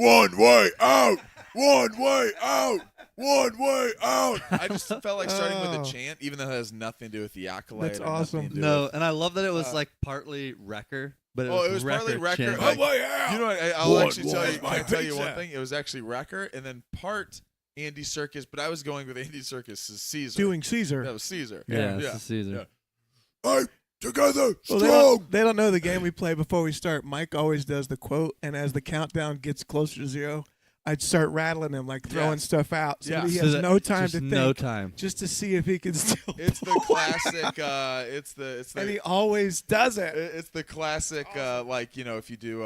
one way out, one way out, one way out. I just felt like starting with a chant, even though it has nothing to do with the Acolyte. That's awesome. No, and I love that it was like partly Wrecker. But it was partly Wrecker. Like, one way out. You know what? I'll actually tell you one thing. It was actually Wrecker, and then part Andy Serkis, but I was going with Andy Serkis as Caesar. Doing Caesar. That was Caesar. Yeah. Caesar. Yeah. Hey, together, well, strong. They don't know the game we play before we start. Mike always does the quote, and as the countdown gets closer to 0, I'd start rattling him, like throwing stuff out. So he has no time to think. No time. Just to see if he can still. It's the classic. It's the. And he always does it. It's the classic. Like if you do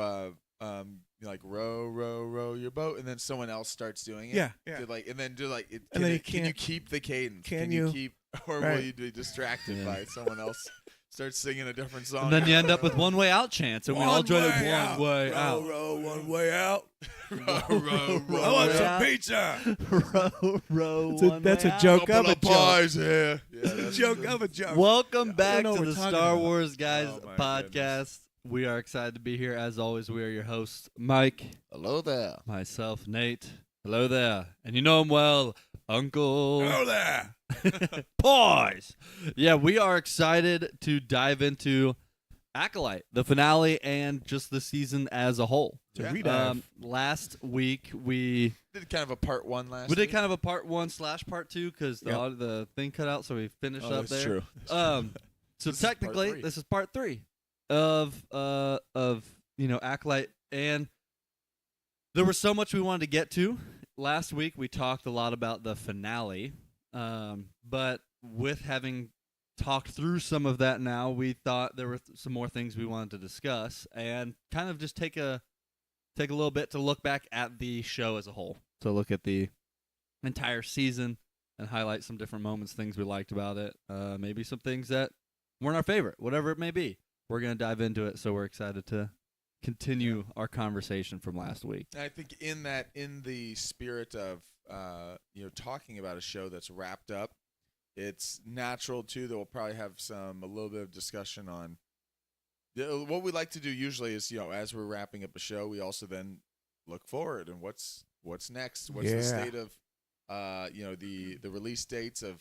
like row your boat, and then someone else starts doing it. Yeah. Can you keep the cadence? Can you keep, or will you be distracted by someone else? Start singing a different song. And then you end up with one way out chants, and we all join it one way out. Row, one way out. row, I want some pizza. Row, that's a joke of a joke. Pies here. That's a joke of a joke. Welcome back to the Star about. Wars Guys podcast. Goodness. We are excited to be here. As always, we are your hosts, Mike. Hello there. Myself, Nate. Hello there. And you know him well, Uncle. Hello there. Pause. Yeah, we are excited to dive into Acolyte, the finale, and just the season as a whole. Last week we did kind of a part 1 last. We did kind of a part 1/part 2 because the thing cut out, so we finished up that's there. True. So technically, this is part 3 of Acolyte, and there was so much we wanted to get to. Last week we talked a lot about the finale, but with having talked through some of that now, we thought there were some more things we wanted to discuss and kind of just take a little bit to look back at the show as a whole. So look at the entire season and highlight some different moments, things we liked about it, maybe some things that weren't our favorite, whatever it may be. We're going to dive into it, so we're excited to continue our conversation from last week. I think in the spirit of talking about a show that's wrapped up, it's natural too that we'll probably have a little bit of discussion on what we like to do usually is as we're wrapping up a show, we also then look forward and what's next, what's the state of the release dates of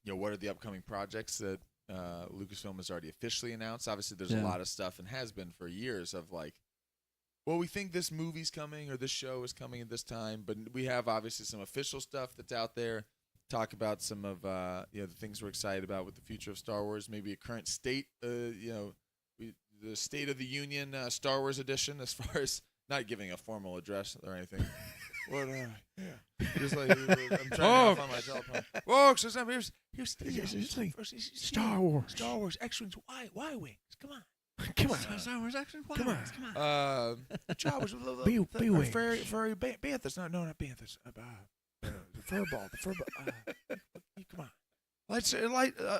what are the upcoming projects that Lucasfilm has already officially announced. Obviously, there's a lot of stuff and has been for years of like, well, we think this movie's coming or this show is coming at this time, but we have obviously some official stuff that's out there. Talk about some of the things we're excited about with the future of Star Wars, maybe a current state, the State of the Union Star Wars edition, as far as not giving a formal address or anything. What? Just like I'm trying to find my telephone. Folks, here's Star Wars. Star Wars X-Wings, Y wings. Come on. Come on. Star Wars X-Wings, Y Come on. wings, come on. Star Wars, B-wings. furry banthas. No, not banthas. The fur ball. Come on.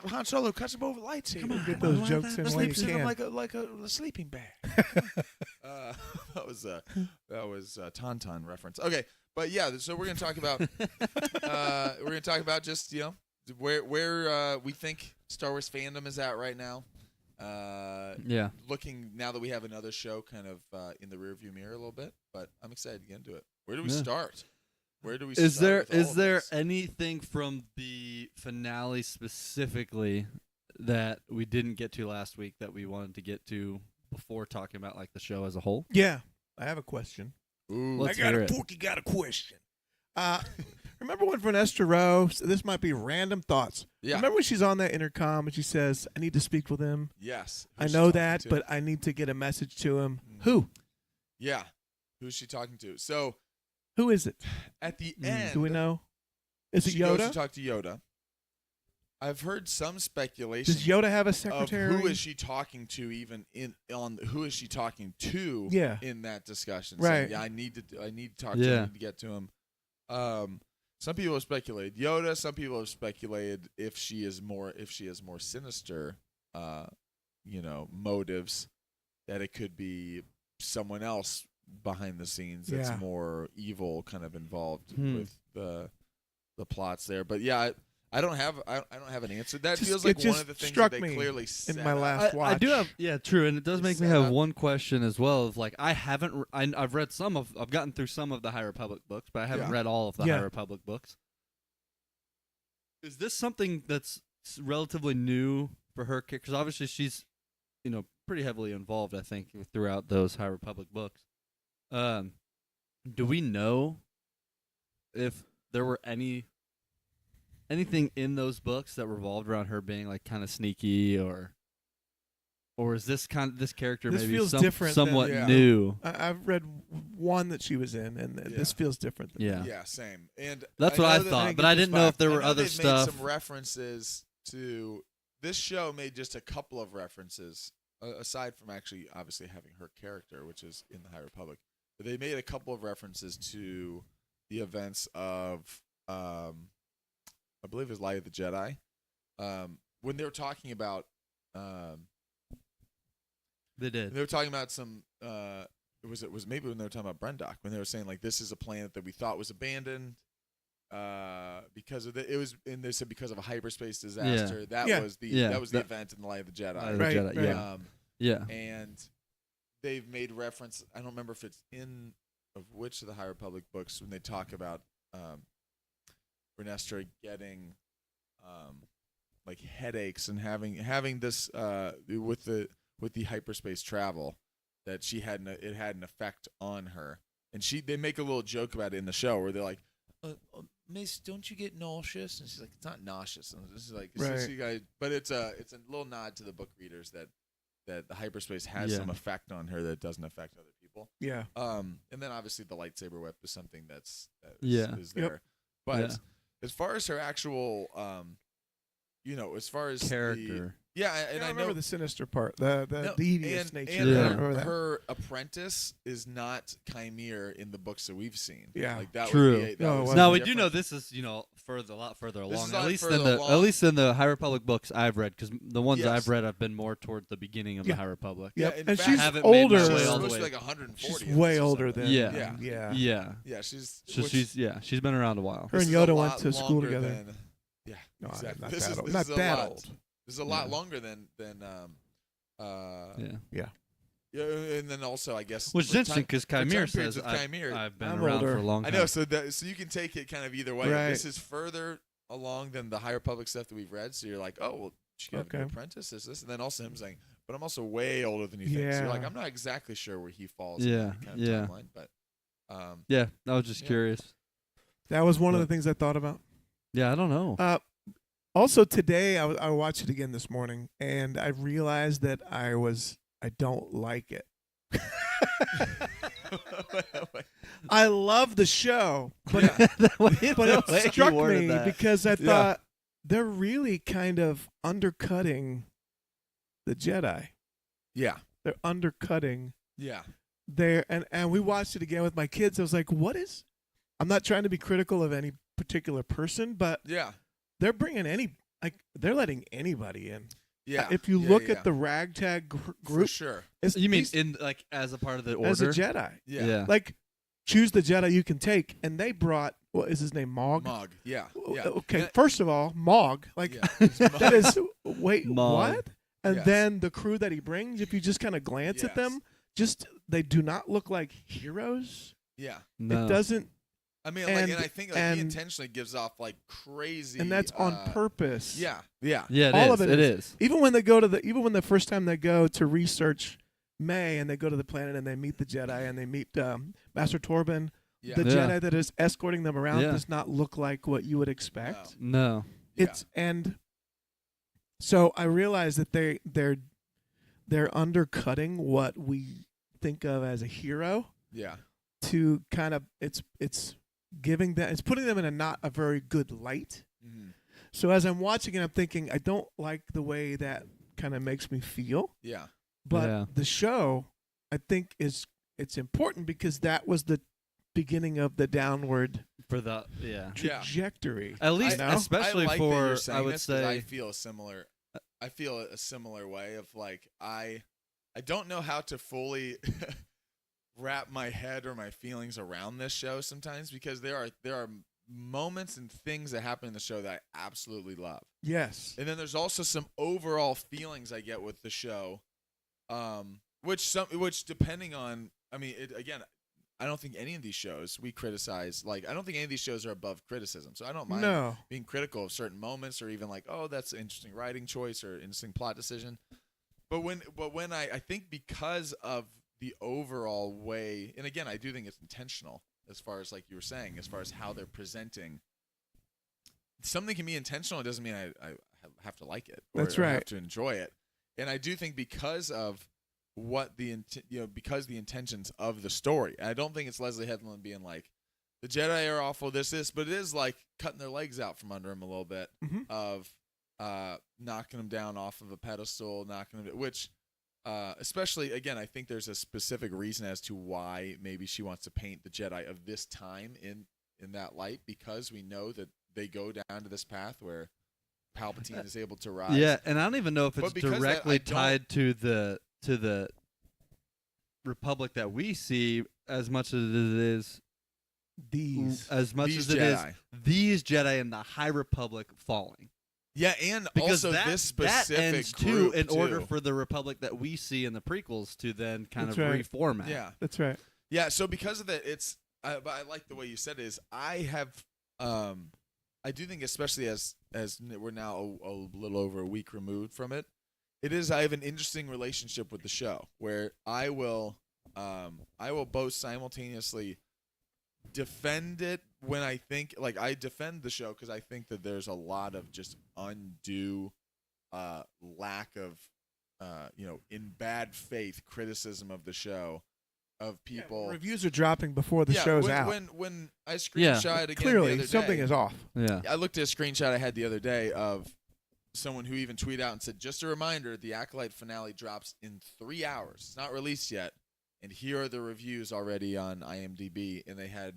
Han Solo cuts him over lights here. Come on. Get those jokes in while you Sleeps in him can. like a sleeping bag. That was Tauntaun reference. Okay, but yeah, so we're gonna talk about just where we think Star Wars fandom is at right now. Looking now that we have another show kind of in the rearview mirror a little bit, but I'm excited to get into it. Where do we start? Where do we start? Is there anything from the finale specifically that we didn't get to last week that we wanted to get to before talking about like the show as a whole? Yeah, I have a question. Ooh, Forky got a question. Remember when Vanessa Rowe? So this might be random thoughts. Yeah. Remember when she's on that intercom and she says, "I need to speak with him." Yes. I know that, but I need to get a message to him. Who? Yeah. Who's she talking to? So. Who is it? At the end, do we know? Is it she Yoda? Goes to talk to Yoda. I've heard some speculation. Does Yoda have a secretary? Of who is she talking to? Even who is she talking to? Yeah. In that discussion, right? Saying, yeah, I need to talk to him. I need to get to him. Some people have speculated Yoda. Some people have speculated if she has more sinister, motives, that it could be someone else behind the scenes that's more evil, kind of involved with the plots there. But yeah, I don't have an answer. That Just- feels it like one just of the things struck that they me clearly set in my up. last watch. I do have, true, and it does make me set have up. one question as well. Of like, I haven't, I've read I've gotten through some of the High Republic books, but I haven't Yeah. read all of the Yeah. High Republic books. Is this something that's relatively new for her? Because obviously she's, pretty heavily involved, I think, throughout those High Republic books. Do we know if there were anything in those books that revolved around her being like kind of sneaky, or is this character This maybe feels different somewhat than- new? I've read one that she was in, and this feels different. Than Yeah. Same. And That's I what I know that- thought, think but I it's didn't know if there I were know other they've stuff. made some references to this show. Made just a couple of references aside from actually obviously having her character, which is in the High Republic. But they made a couple of references to the events of I believe it was Light of the Jedi. When they were talking about They did. they were talking about some it was maybe when they were talking about Brendock, when they were saying like this is a planet that we thought was abandoned because of it was, and they said because of a hyperspace disaster. That Yeah. was the Yeah. that was the event in the Light of the Jedi. Light of the Right, Jedi, right. Yeah. Yeah. And they've made reference. I don't remember if it's in of which of the High Republic books when they talk about Renestra getting like headaches and having this with the hyperspace travel, that it had an effect on her, and they make a little joke about it in the show where they're like, Miss, don't you get nauseous? And she's like, it's not nauseous. And this is like, Right. you guys, but it's a little nod to the book readers that the hyperspace has some effect on her that doesn't affect other people. Yeah. And then obviously the lightsaber whip is something that is there. Yep. But as far as her actual, as far as Character. and I I remember know the sinister part, the devious nature. and Yeah. I remember that. her apprentice is not Chimere in the books that we've seen. Yeah. like that True. Would be No, it was wasn't. Now we do different. know this is a lot further This along. is At a lot least further at along. least in the High Republic books I've read, because the ones Yes. I've read have been more toward the beginning of Yeah. the High Republic. Yeah, in and fact, she's haven't made my older. way She's all the supposed to way. be like 140. She's of us way or older something. than. Yeah. Yeah. Yeah. Yeah, she's So which- she's been around a while. Her this and is a Yoda went lot to school longer together. than- yeah, No, exactly. not This that is- old. this Not is a that lot. old. This is a lot Yeah. longer than Yeah. yeah, and then also I guess Which is for interesting time- because for time Chimere periods says with Chimere, I've been I'm around older. for a long I time. know, so you can take it kind of either way. Right. This is further along than the High Republic stuff that we've read, so you're like, oh well, she got Okay. an apprentice, this, and then also him saying, but I'm also way older than you think. So you're like, Yeah. I'm not exactly sure where he falls in Yeah, that kind of yeah. timeline, but Yeah, I was just Yeah. curious. That was one of But- the things I thought about. Yeah, I don't know. Also today, I watched it again this morning, and I realized that I don't like it. I love the show, but it struck me because I thought they're really kind of undercutting the Jedi. yeah, They're undercutting yeah, and we watched it again with my kids. I was like, what is? I'm not trying to be critical of any particular person, but yeah, they're bringing they're letting anybody in. yeah. If you Yeah, look yeah, at the ragtag for group, sure, You mean these- as a part of the order? as a Jedi? yeah, Like, choose the Jedi you can take, and they brought what is his name, Mog? Mog, yeah, yeah. Okay, And- first of all, Mog. Like yeah, it's Mog. that is wait Mog. what? And Yes. then the crew that he brings, if you just kind of glance at Yes. them, they do not look like heroes. yeah. No. It doesn't, I mean, And- I think he and- intentionally gives off like crazy, and that's on purpose. Yeah, yeah, Yeah, all is. of it It is. is. Even when the first time they go to research May and they go to the planet and they meet the Jedi and they meet Master Torben, yeah. the Yeah. Jedi that is escorting them around Yeah. does not look like what you would expect. No. It's and so I realize that they're undercutting what we think of as a hero yeah, to kind of it's giving them, it's putting them in a not a very good light. mm-hmm. So as I'm watching it, I'm thinking I don't like the way that kind of makes me feel. yeah, But Yeah. the show, I think, it's important because that was the beginning of the downward For the Yeah. trajectory. At least, you know? especially I like that for you're saying would this 'cause I say feel a similar way of like I don't know how to fully wrap my head or my feelings around this show sometimes because there are moments and things that happen in the show that I absolutely love. Yes. And then there's also some overall feelings I get with the show, which depending on, I mean, again, I don't think any of these shows we criticize. Like, I don't think any of these shows are above criticism. So I don't mind being critical of certain moments, or even like, oh, that's an interesting writing choice or interesting plot decision. But when I think because of the overall way, and again, I do think it's intentional as far as, like you were saying, as far as how they're presenting. Something can be intentional. It doesn't mean I have to like it. That's or right. have to enjoy it. And I do think because of because the intentions of the story. I don't think it's Leslie Headland being like, the Jedi are awful, this, but it is like cutting their legs out from under them a little bit, of knocking them down off of a pedestal, which especially, again, I think there's a specific reason as to why maybe she wants to paint the Jedi of this time in that light, because we know that they go down to this path where Palpatine is able to rise. Yeah, and I don't even know if it's directly tied to the Republic that we see as much as it is these Jedi in the High Republic falling. Yeah, and because also this specific that ends group in order for the Republic that we see in the prequels to then kind of reformat. Yeah, that's right. Yeah, so because of that, but I like the way you said it. I do think, especially as we're now a little over a week removed from it, I have an interesting relationship with the show where I will both simultaneously defend it when I think, like, I defend the show because I think that there's a lot of just undue lack of in bad faith criticism of the show, of people. Yeah, reviews are dropping before the show's out. When I screenshot again clearly the other something day, is off. Yeah, I looked at a screenshot I had the other day of someone who even tweeted out and said, just a reminder, the Acolyte finale drops in 3 hours. It's not released yet, and here are the reviews already on IMDb, and they had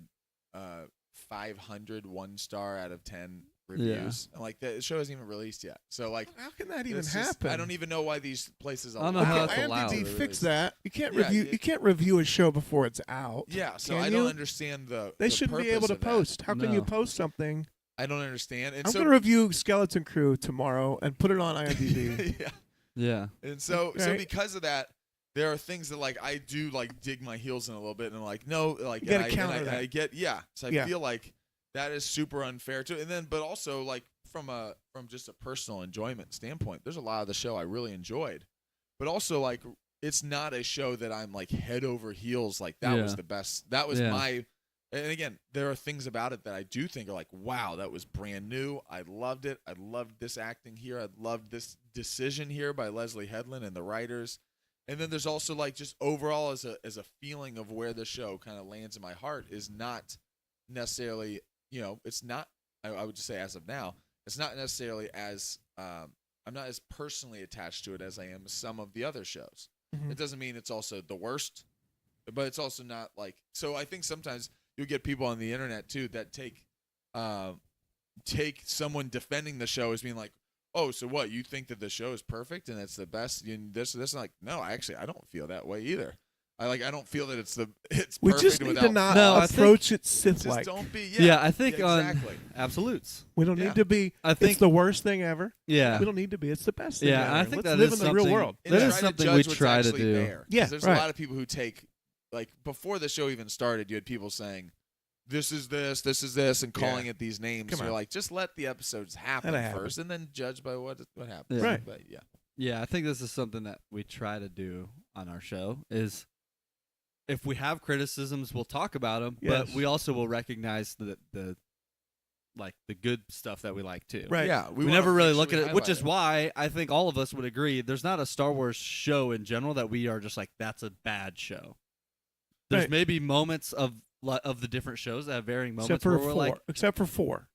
500 1-star out of 10 reviews. Yeah. I'm like, the show isn't even released yet. So, like, how can that even happen? I don't even know why these places allow. I don't know how that's allowed. IMDb fixed that. You can't You can't review a show before it's out. Yeah, so I don't understand They shouldn't be able to post. How can you post something? I don't understand. And I'm going to review Skeleton Crew tomorrow and put it on IMDb. Yeah. And so because of that, there are things that, like, I do, like, dig my heels in a little bit, and I'm like, no, like, you gotta counter that. I get, so I feel like that is super unfair too. And then, but also, like, from just a personal enjoyment standpoint, there's a lot of the show I really enjoyed, but also, like, it's not a show that I'm like head over heels like that was the best. That was my. And again, there are things about it that I do think are like, wow, that was brand new. I loved it. I loved this acting here. I loved this decision here by Leslie Headland and the writers. And then there's also, like, just overall as a feeling of where the show kind of lands in my heart is not necessarily, it's not, I would just say as of now, it's not necessarily as, I'm not as personally attached to it as I am some of the other shows. Mm-hmm. It doesn't mean it's also the worst, but it's also not like, so I think sometimes you'll get people on the internet too that take someone defending the show as being like, oh, so what? You think that the show is perfect and it's the best? This like, no, I don't feel that way either. I don't feel that it's we perfect. just need to not approach it Sith-like. Just don't be. Yeah, I think exactly. on absolutes. We don't need to be. I think it's the worst thing ever. Yeah, we don't need to be. It's the best thing. Yeah, ever. I think Let's that live is in the real world. That is something we try to do. There. Yeah, there's a lot of people who take, like, before the show even started, you had people saying, this is this, and calling it these names. So you're like, just let the episodes happen first, and then judge by what happens. Yeah. Right. But, yeah, I think this is something that we try to do on our show is if we have criticisms, we'll talk about them, but we also will recognize the good stuff that we like too. Right. Yeah. We never really look at it, which is why I think all of us would agree there's not a Star Wars show in general that we are just like, that's a bad show. There's maybe moments of the different shows that have varying moments where we're like, except for 4.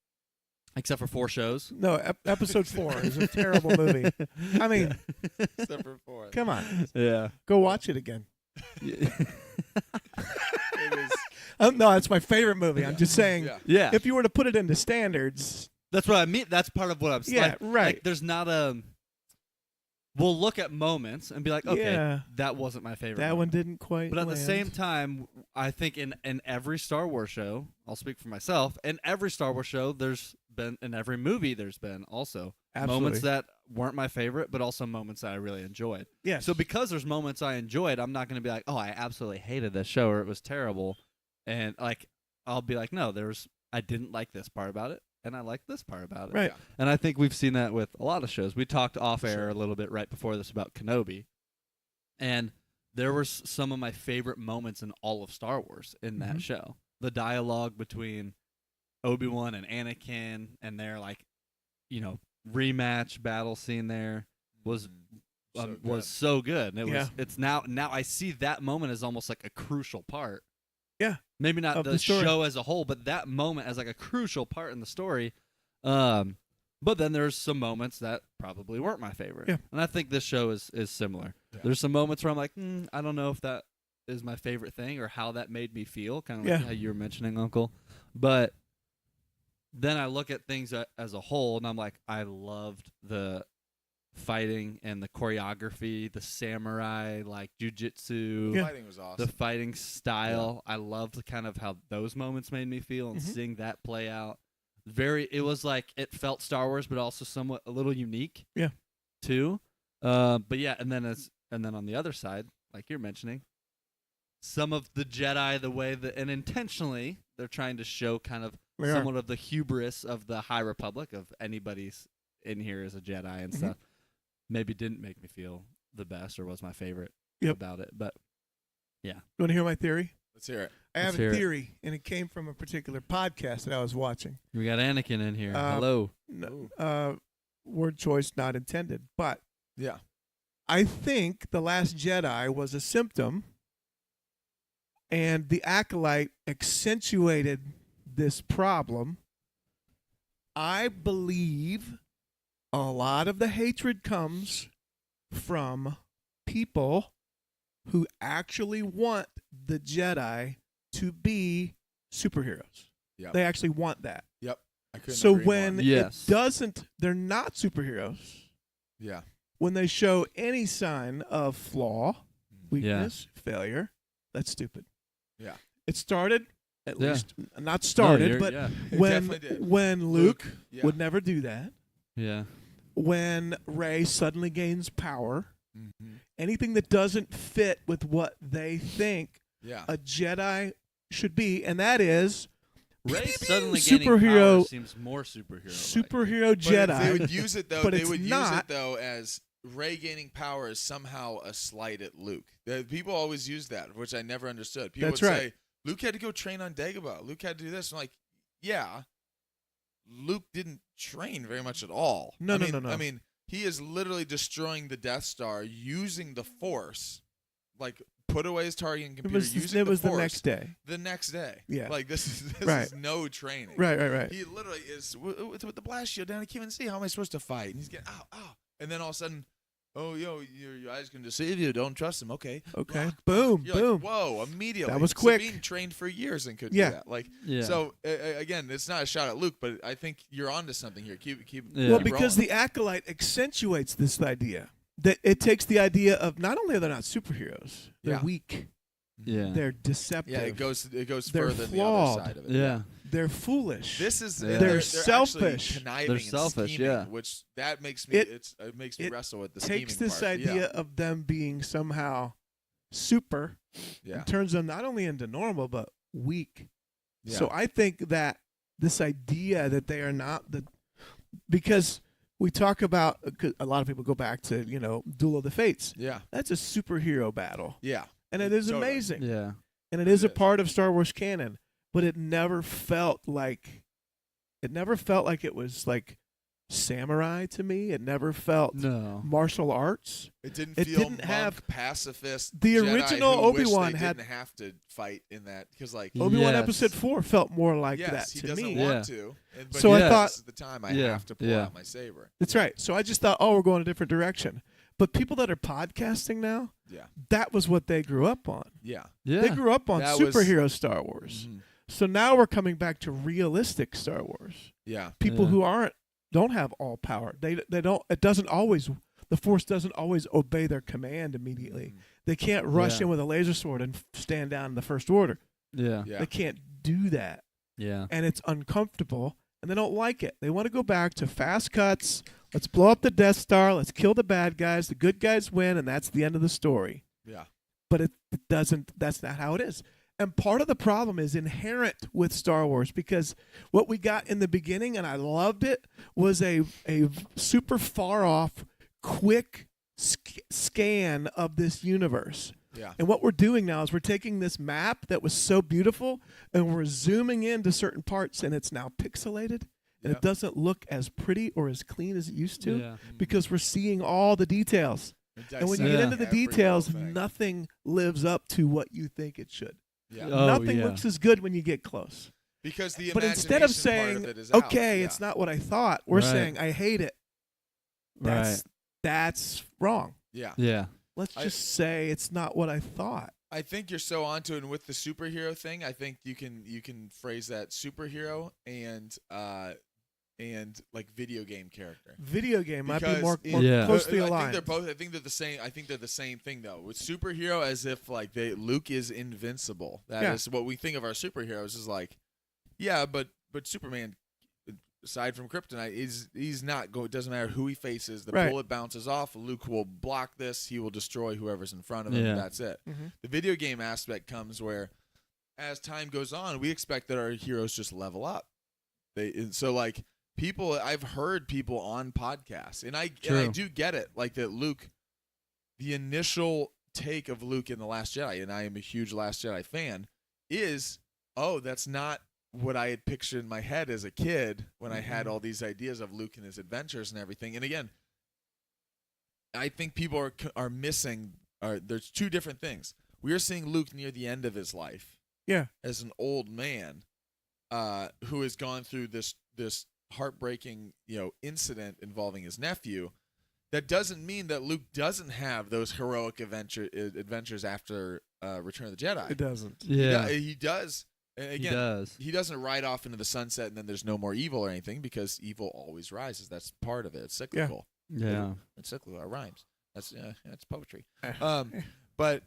Except for 4 shows? No, episode 4 is a terrible movie. I mean, except for 4. Come on. Yeah. Go watch it again. No, it's my favorite movie. I'm just saying, if you were to put it into standards. That's what I mean. That's part of what I'm saying. Yeah, right. Like, there's not a... we'll look at moments and be like, okay, Yeah. that wasn't my favorite. That moment. one didn't quite. But at the land. same time, I think in every Star Wars show, I'll speak for myself, in every Star Wars show, there's been, in every movie, there's been also moments that weren't my favorite, but also moments that I really enjoyed. Yes. So because there's moments I enjoyed, I'm not going to be like, oh, I absolutely hated this show or it was terrible. And like, I'll be like, no, I didn't like this part about it, and I liked this part about it. Right. And I think we've seen that with a lot of shows. We talked off air a little bit right before this about Kenobi, and there were some of my favorite moments in all of Star Wars in that show. The dialogue between Obi-Wan and Anakin and their rematch battle scene there was so good. And it's now I see that moment as almost like a crucial part. Yeah. Maybe not the story. show as a whole, but that moment as like a crucial part in the story. But then there's some moments that probably weren't my favorite. Yeah. And I think this show is similar. Yeah. There's some moments where I'm like, I don't know if that is my favorite thing or how that made me feel, kind of like how you were mentioning, Uncle. But then I look at things as a whole, and I'm like, I loved the fighting and the choreography, the samurai, like jujitsu. The fighting was awesome. The fighting style. Yeah. I loved kind of how those moments made me feel, and seeing that play out. It was like it felt Star Wars, but also somewhat a little unique. Yeah. Too. But yeah, and then on the other side, like you're mentioning, some of the Jedi, the way that, and intentionally, they're trying to show kind of somewhat of the hubris of the High Republic, of anybody's in here as a Jedi and stuff. Maybe didn't make me feel the best or was my favorite about it. But yeah. You want to hear my theory? Let's hear it. I have a theory, and it came from a particular podcast that I was watching. We got Anakin in here. Hello. No, word choice not intended. But yeah, I think The Last Jedi was a symptom, and the Acolyte accentuated this problem. I believe a lot of the hatred comes from people who actually want the Jedi to be superheroes. Yep. They actually want that. Yep. I couldn't so agree when more. it doesn't, they're not superheroes. Yeah. When they show any sign of flaw, weakness, failure, that's stupid. Yeah. It started, at least, not started, but when Luke would never do that. Yeah. When Rey suddenly gains power, anything that doesn't fit with what they think a Jedi should be, and that is Rey suddenly superhero power seems more superhero Jedi. But they would use it though. But they would use it though as Rey gaining power is somehow a slight at Luke. People always use that, which I never understood. People would say Luke had to go train on Dagobah. Luke had to do this. I'm like, yeah. Luke didn't train very much at all. No. I mean, he is literally destroying the Death Star using the Force. Like, put away his targeting computer using the Force. It was the next day. The next day. Yeah. Like, this is no training. Right. He literally is, with the blast shield down, I can't even see. How am I supposed to fight? And he's getting, ow. And then all of a sudden, your eyes can deceive you. Don't trust him. Okay. Boom. Like, whoa, immediately. That was quick. Sabine trained for years and couldn't do that. Like, so, again, it's not a shot at Luke, but I think you're onto something here. Keep Well, because rolling. the Acolyte accentuates this idea. That it takes the idea of not only are they not superheroes, they're weak. Yeah. They're deceptive. Yeah, it goes they're further flawed. than the other side of it. Yeah. They're foolish. This is they're selfish. They're selfish, which that makes me it makes me wrestle with the scheming takes this part. idea of them being somehow super and turns them not only into normal but weak. Yeah. So I think that this idea that they are not because we talk about a lot of people go back to Duel of the Fates. Yeah, that's a superhero battle. Yeah, and it is totally amazing. Yeah, and it is a part of Star Wars canon. But it never felt like it was like samurai to me. It never felt martial arts. It didn't have pacifist. The Jedi original who Obi-Wan didn't have to fight in that because Obi-Wan Episode 4 felt more like that he to doesn't me. Want to. But so I thought this is the time I have to pull out my saber. That's right. So I just thought, we're going a different direction. But people that are podcasting now, that was what they grew up on. Yeah. They grew up on superhero Star Wars. Mm-hmm. So now we're coming back to realistic Star Wars. Yeah. People who don't have all power. They don't. It doesn't always. the Force doesn't always obey their command immediately. They can't rush in with a laser sword and stand down in the First Order. Yeah. They can't do that. Yeah. And it's uncomfortable, and they don't like it. They want to go back to fast cuts. Let's blow up the Death Star. Let's kill the bad guys. The good guys win, and that's the end of the story. Yeah. But it doesn't. That's not how it is. And part of the problem is inherent with Star Wars, because what we got in the beginning, and I loved it, was a super far off, quick scan of this universe. Yeah. And what we're doing now is we're taking this map that was so beautiful and we're zooming into certain parts, and it's now pixelated, and it doesn't look as pretty or as clean as it used to because we're seeing all the details. And when you get into the details, nothing lives up to what you think it should. Yeah. Nothing looks as good when you get close. Because the But instead of saying, okay, it's not what I thought, we're saying, I hate it. That's wrong. Yeah. Yeah. Let's just say it's not what I thought. I think you're so onto it. And with the superhero thing, I think you can phrase that superhero and like video game character. Video game might be more Yeah. closely I aligned. think they're both. I think they're the same. I think they're the same thing though. With superhero, as if like Luke is invincible. That is what we think of our superheroes is like. Yeah, but Superman, aside from kryptonite, he's not go. It doesn't matter who he faces. The bullet bounces off. Luke will block this. He will destroy whoever's in front of him. And that's it. Mm-hmm. The video game aspect comes where, as time goes on, we expect that our heroes just level up. So like people, I've heard people on podcasts, and I do get it. Like that Luke, the initial take of Luke in The Last Jedi, and I am a huge Last Jedi fan, is that's not what I had pictured in my head as a kid when I had all these ideas of Luke and his adventures and everything. And again, I think people are missing. There's two different things. We are seeing Luke near the end of his life, as an old man, who has gone through this heartbreaking incident involving his nephew. That doesn't mean that Luke doesn't have those heroic adventures after Return of the Jedi. It doesn't. Yeah, he does. And again, he doesn't ride off into the sunset and then there's no more evil or anything, because evil always rises. That's part of it. It's cyclical. Yeah. It's cyclical. It rhymes. That's poetry. But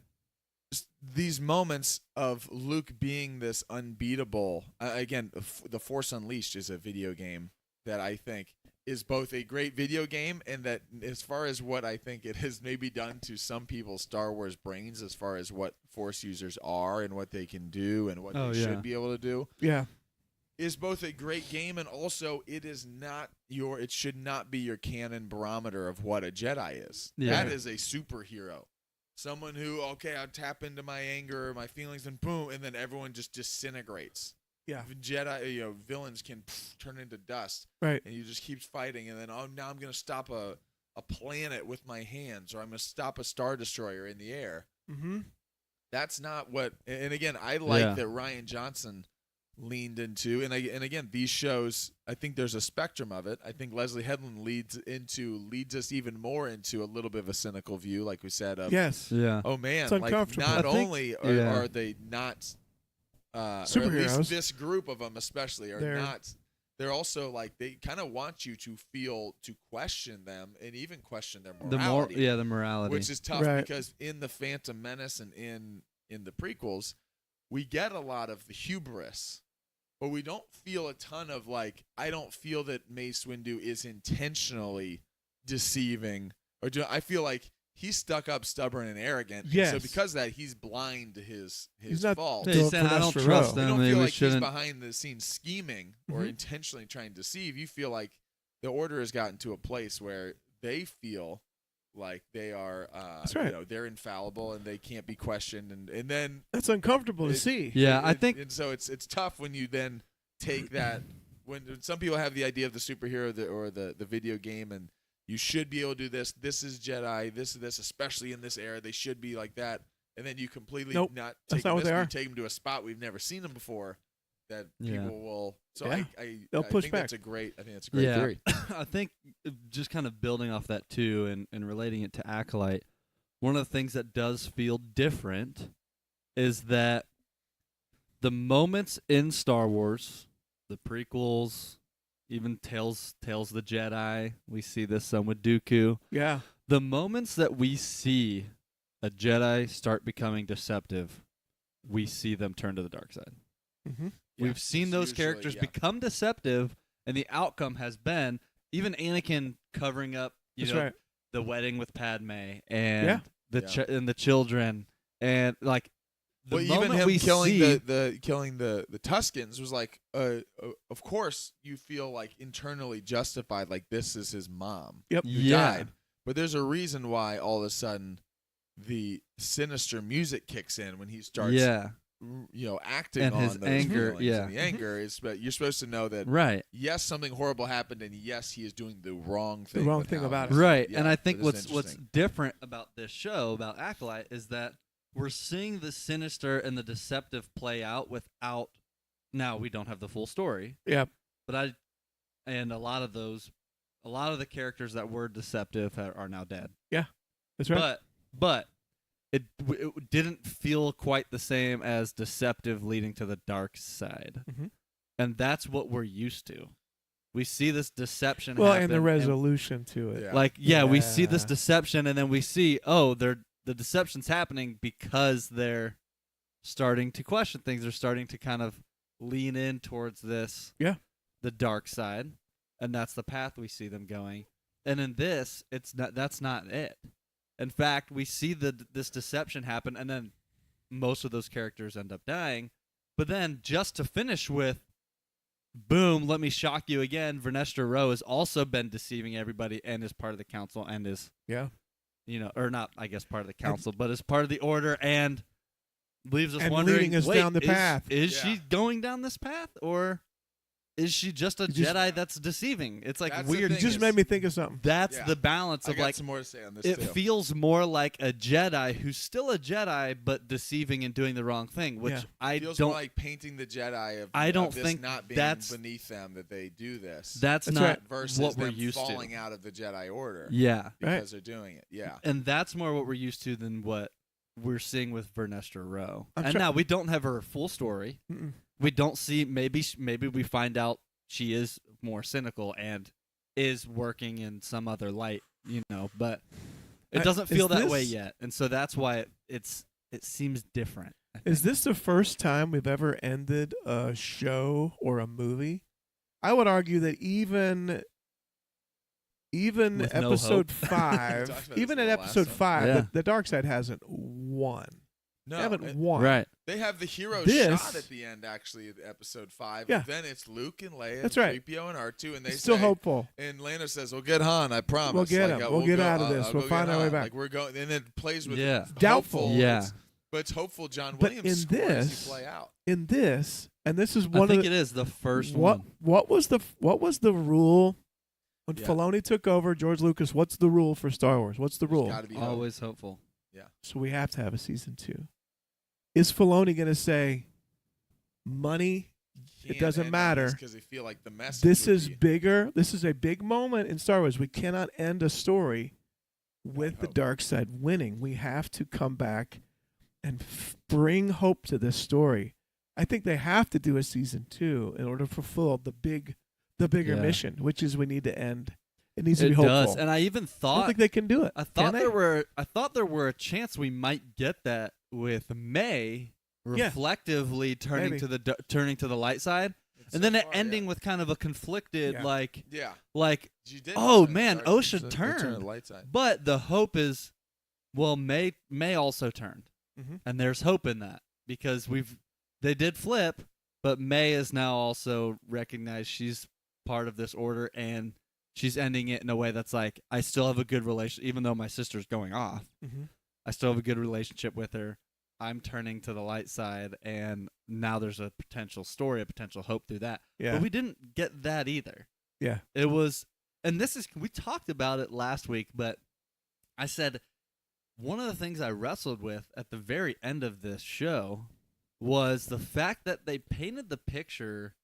these moments of Luke being this unbeatable, again, The Force Unleashed is a video game that I think is both a great video game, and that as far as what I think it has maybe done to some people's Star Wars brains as far as what Force users are and what they can do and what they should be able to do, is both a great game, and also it should not be your canon barometer of what a Jedi is. That is a superhero. Someone who, I'll tap into my anger, my feelings, and boom, and then everyone just disintegrates. Yeah. Jedi, villains can turn into dust. Right. And you just keep fighting, and then, now I'm going to stop a planet with my hands, or I'm going to stop a Star Destroyer in the air. Mm-hmm. That's not what, and again, I like that Rian Johnson leaned into, and again, these shows, I think there's a spectrum of it. I think Leslie Headland leads us even more into a little bit of a cynical view, like we said. Oh man, it's uncomfortable. Like not only are they not superheroes, or at least this group of them especially are not. They're also like they kind of want you to question them and even question their morality. The morality, which is tough because in the Phantom Menace and in the prequels, we get a lot of the hubris. But we don't feel a ton of I don't feel that Mace Windu is intentionally deceiving. I feel like he's stuck up, stubborn, and arrogant. Yes. And so because of that, he's blind to his fault. He said, I don't trust them. You don't feel like he's behind the scenes scheming or intentionally trying to deceive. You feel like the Order has gotten to a place where they feel like they are, they're infallible and they can't be questioned, and then that's uncomfortable to see. Yeah, I think, and so it's tough when you then take that. When some people have the idea of the superhero or the video game, and you should be able to do this. This is Jedi. This, especially in this era, they should be like that. And then you completely not take them. You take them to a spot we've never seen them before. That people will. So they'll push think back. That's a great. I think that's a great theory. I think just kind of building off that too, and relating it to Acolyte, one of the things that does feel different is that the moments in Star Wars, the prequels, even Tales of the Jedi, we see this some with Dooku. Yeah. the moments that we see a Jedi start becoming deceptive, we see them turn to the dark side. Mm-hmm. We've seen those characters become deceptive, and the outcome has been even Anakin covering up, the wedding with Padme and the children, and like the moment even him we killing see the Tuscans was like, of course you feel like internally justified, like this is his mom who died, but there's a reason why all of a sudden the sinister music kicks in when he starts acting and on his those anger, feelings. And the anger is, but you're supposed to know that yes, something horrible happened, and yes, he is doing the wrong thing. The wrong thing about it. Right. And I think what's different about this show, about Acolyte, is that we're seeing the sinister and the deceptive play out without. Now we don't have the full story. Yeah. But a lot of the characters that were deceptive are now dead. Yeah, that's right. But it didn't feel quite the same as deceptive leading to the dark side, and that's what we're used to. We see this deception. happen, and the resolution to it. We see this deception, and then we see the deception's happening because they're starting to question things. They're starting to kind of lean in towards this, the dark side, and that's the path we see them going. And in this, that's not it. In fact, we see this deception happen, and then most of those characters end up dying. But then, just to finish with, boom, let me shock you again, Vernestra Rowe has also been deceiving everybody and is part of the council and is, or not, I guess, part of the council, but is part of the order and leaves us wondering, leading us down the path. Is she going down this path, or is she just a Jedi that's deceiving? It's like weird. You just made me think of something. That's the balance of I got some more to say on this it too. feels more like a Jedi who's still a Jedi but deceiving and doing the wrong thing, which I feels don't more like painting the Jedi of this think not being that's beneath them that they do this. That's not versus what we're them used falling to. out of the Jedi Order. Yeah, because they're doing it. Yeah, and that's more what we're used to than what we're seeing with Vernestra Rowe. I'm now we don't have her full story. Mm-mm. We don't see. Maybe we find out she is more cynical and is working in some other light, but it doesn't feel that way yet. And so that's why it seems different. Is this the first time we've ever ended a show or a movie? I would argue that even With episode no 5, even at episode 5, the dark side hasn't won. No, they haven't won. Right. They have the hero This- shot at the end, actually, of episode 5. Yeah. Then it's Luke and Leia, That's and right. 3PO and R2, and they It's still say, hopeful. and Lando says, "We'll get Han, I promise. We'll get him. We'll get out of this. I'll We'll go find get our way Han." back. Like we're going, and it plays with Doubtful. hopeful. Yeah. But it's hopeful. John But Williams in score as this- he play out. In this, and this is I one think of it is the first what one. what was the rule when Yeah. Filoni took over? George Lucas, what's the rule for Star Wars? What's the rule? Gotta be hope. Always hopeful. So we have to have a season 2. Is Filoni going to say, money? It doesn't matter. Because they feel like the message. This would is be, bigger. This is a big moment in Star Wars. We cannot end a story with the hope. dark side winning. We have to come back and bring hope to this story. I think they have to do a season 2 in order to fulfill the bigger mission, which is we need to end. It needs to be hopeful. Does, and I even I don't thought think they can do it. I thought Can they? there were a chance we might get that with May reflectively turning Maybe. turning to the light side, and then it ending with kind of a conflicted like She did oh turn man, dark- Osha turn turned, the light side. but the hope is, well, May also turned, Mhm. and there's hope in that because they did flip, but May is now also recognized she's part of this order and. She's ending it in a way that's like, I still have a good relation, even though my sister's going off. Mhm. I still have a good relationship with her. I'm turning to the light side, and now there's a potential story, a potential hope through that. Yeah. But we didn't get that either. Yeah. It was, and we talked about it last week, but I said one of the things I wrestled with at the very end of this show was the fact that they painted the picture.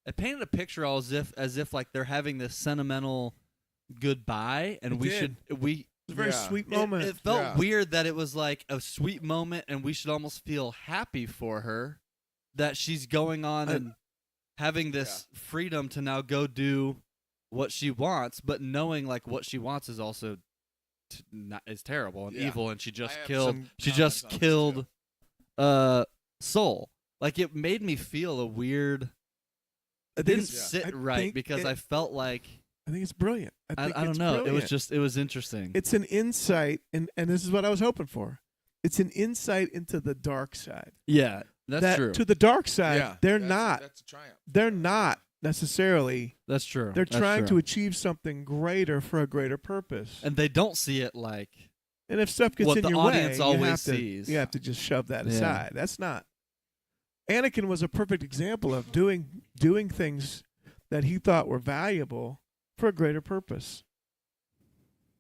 It painted a picture as if like they're having this sentimental goodbye, and It's a very sweet moment. It felt weird that it was like a sweet moment, and we should almost feel happy for her that she's going on and having this freedom to now go do what she wants, but knowing like what she wants is also is terrible and Yeah. evil, and she just I have killed. some She comments just on this, killed Soul. Like, it made me feel a weird. It didn't sit right because I felt like. I think it's brilliant. I don't know. Brilliant. It was interesting. It's an insight, and this is what I was hoping for. It's an insight into the dark side. Yeah, that's true. To the dark side, Yeah, they're that's not. That's a triumph. They're not necessarily. That's true. They're That's trying true. to achieve something greater for a greater purpose. And they don't see it like. And if stuff gets what in the your audience way, always sees. you have to just shove that Yeah. aside. That's not. Anakin was a perfect example of doing things that he thought were valuable for a greater purpose.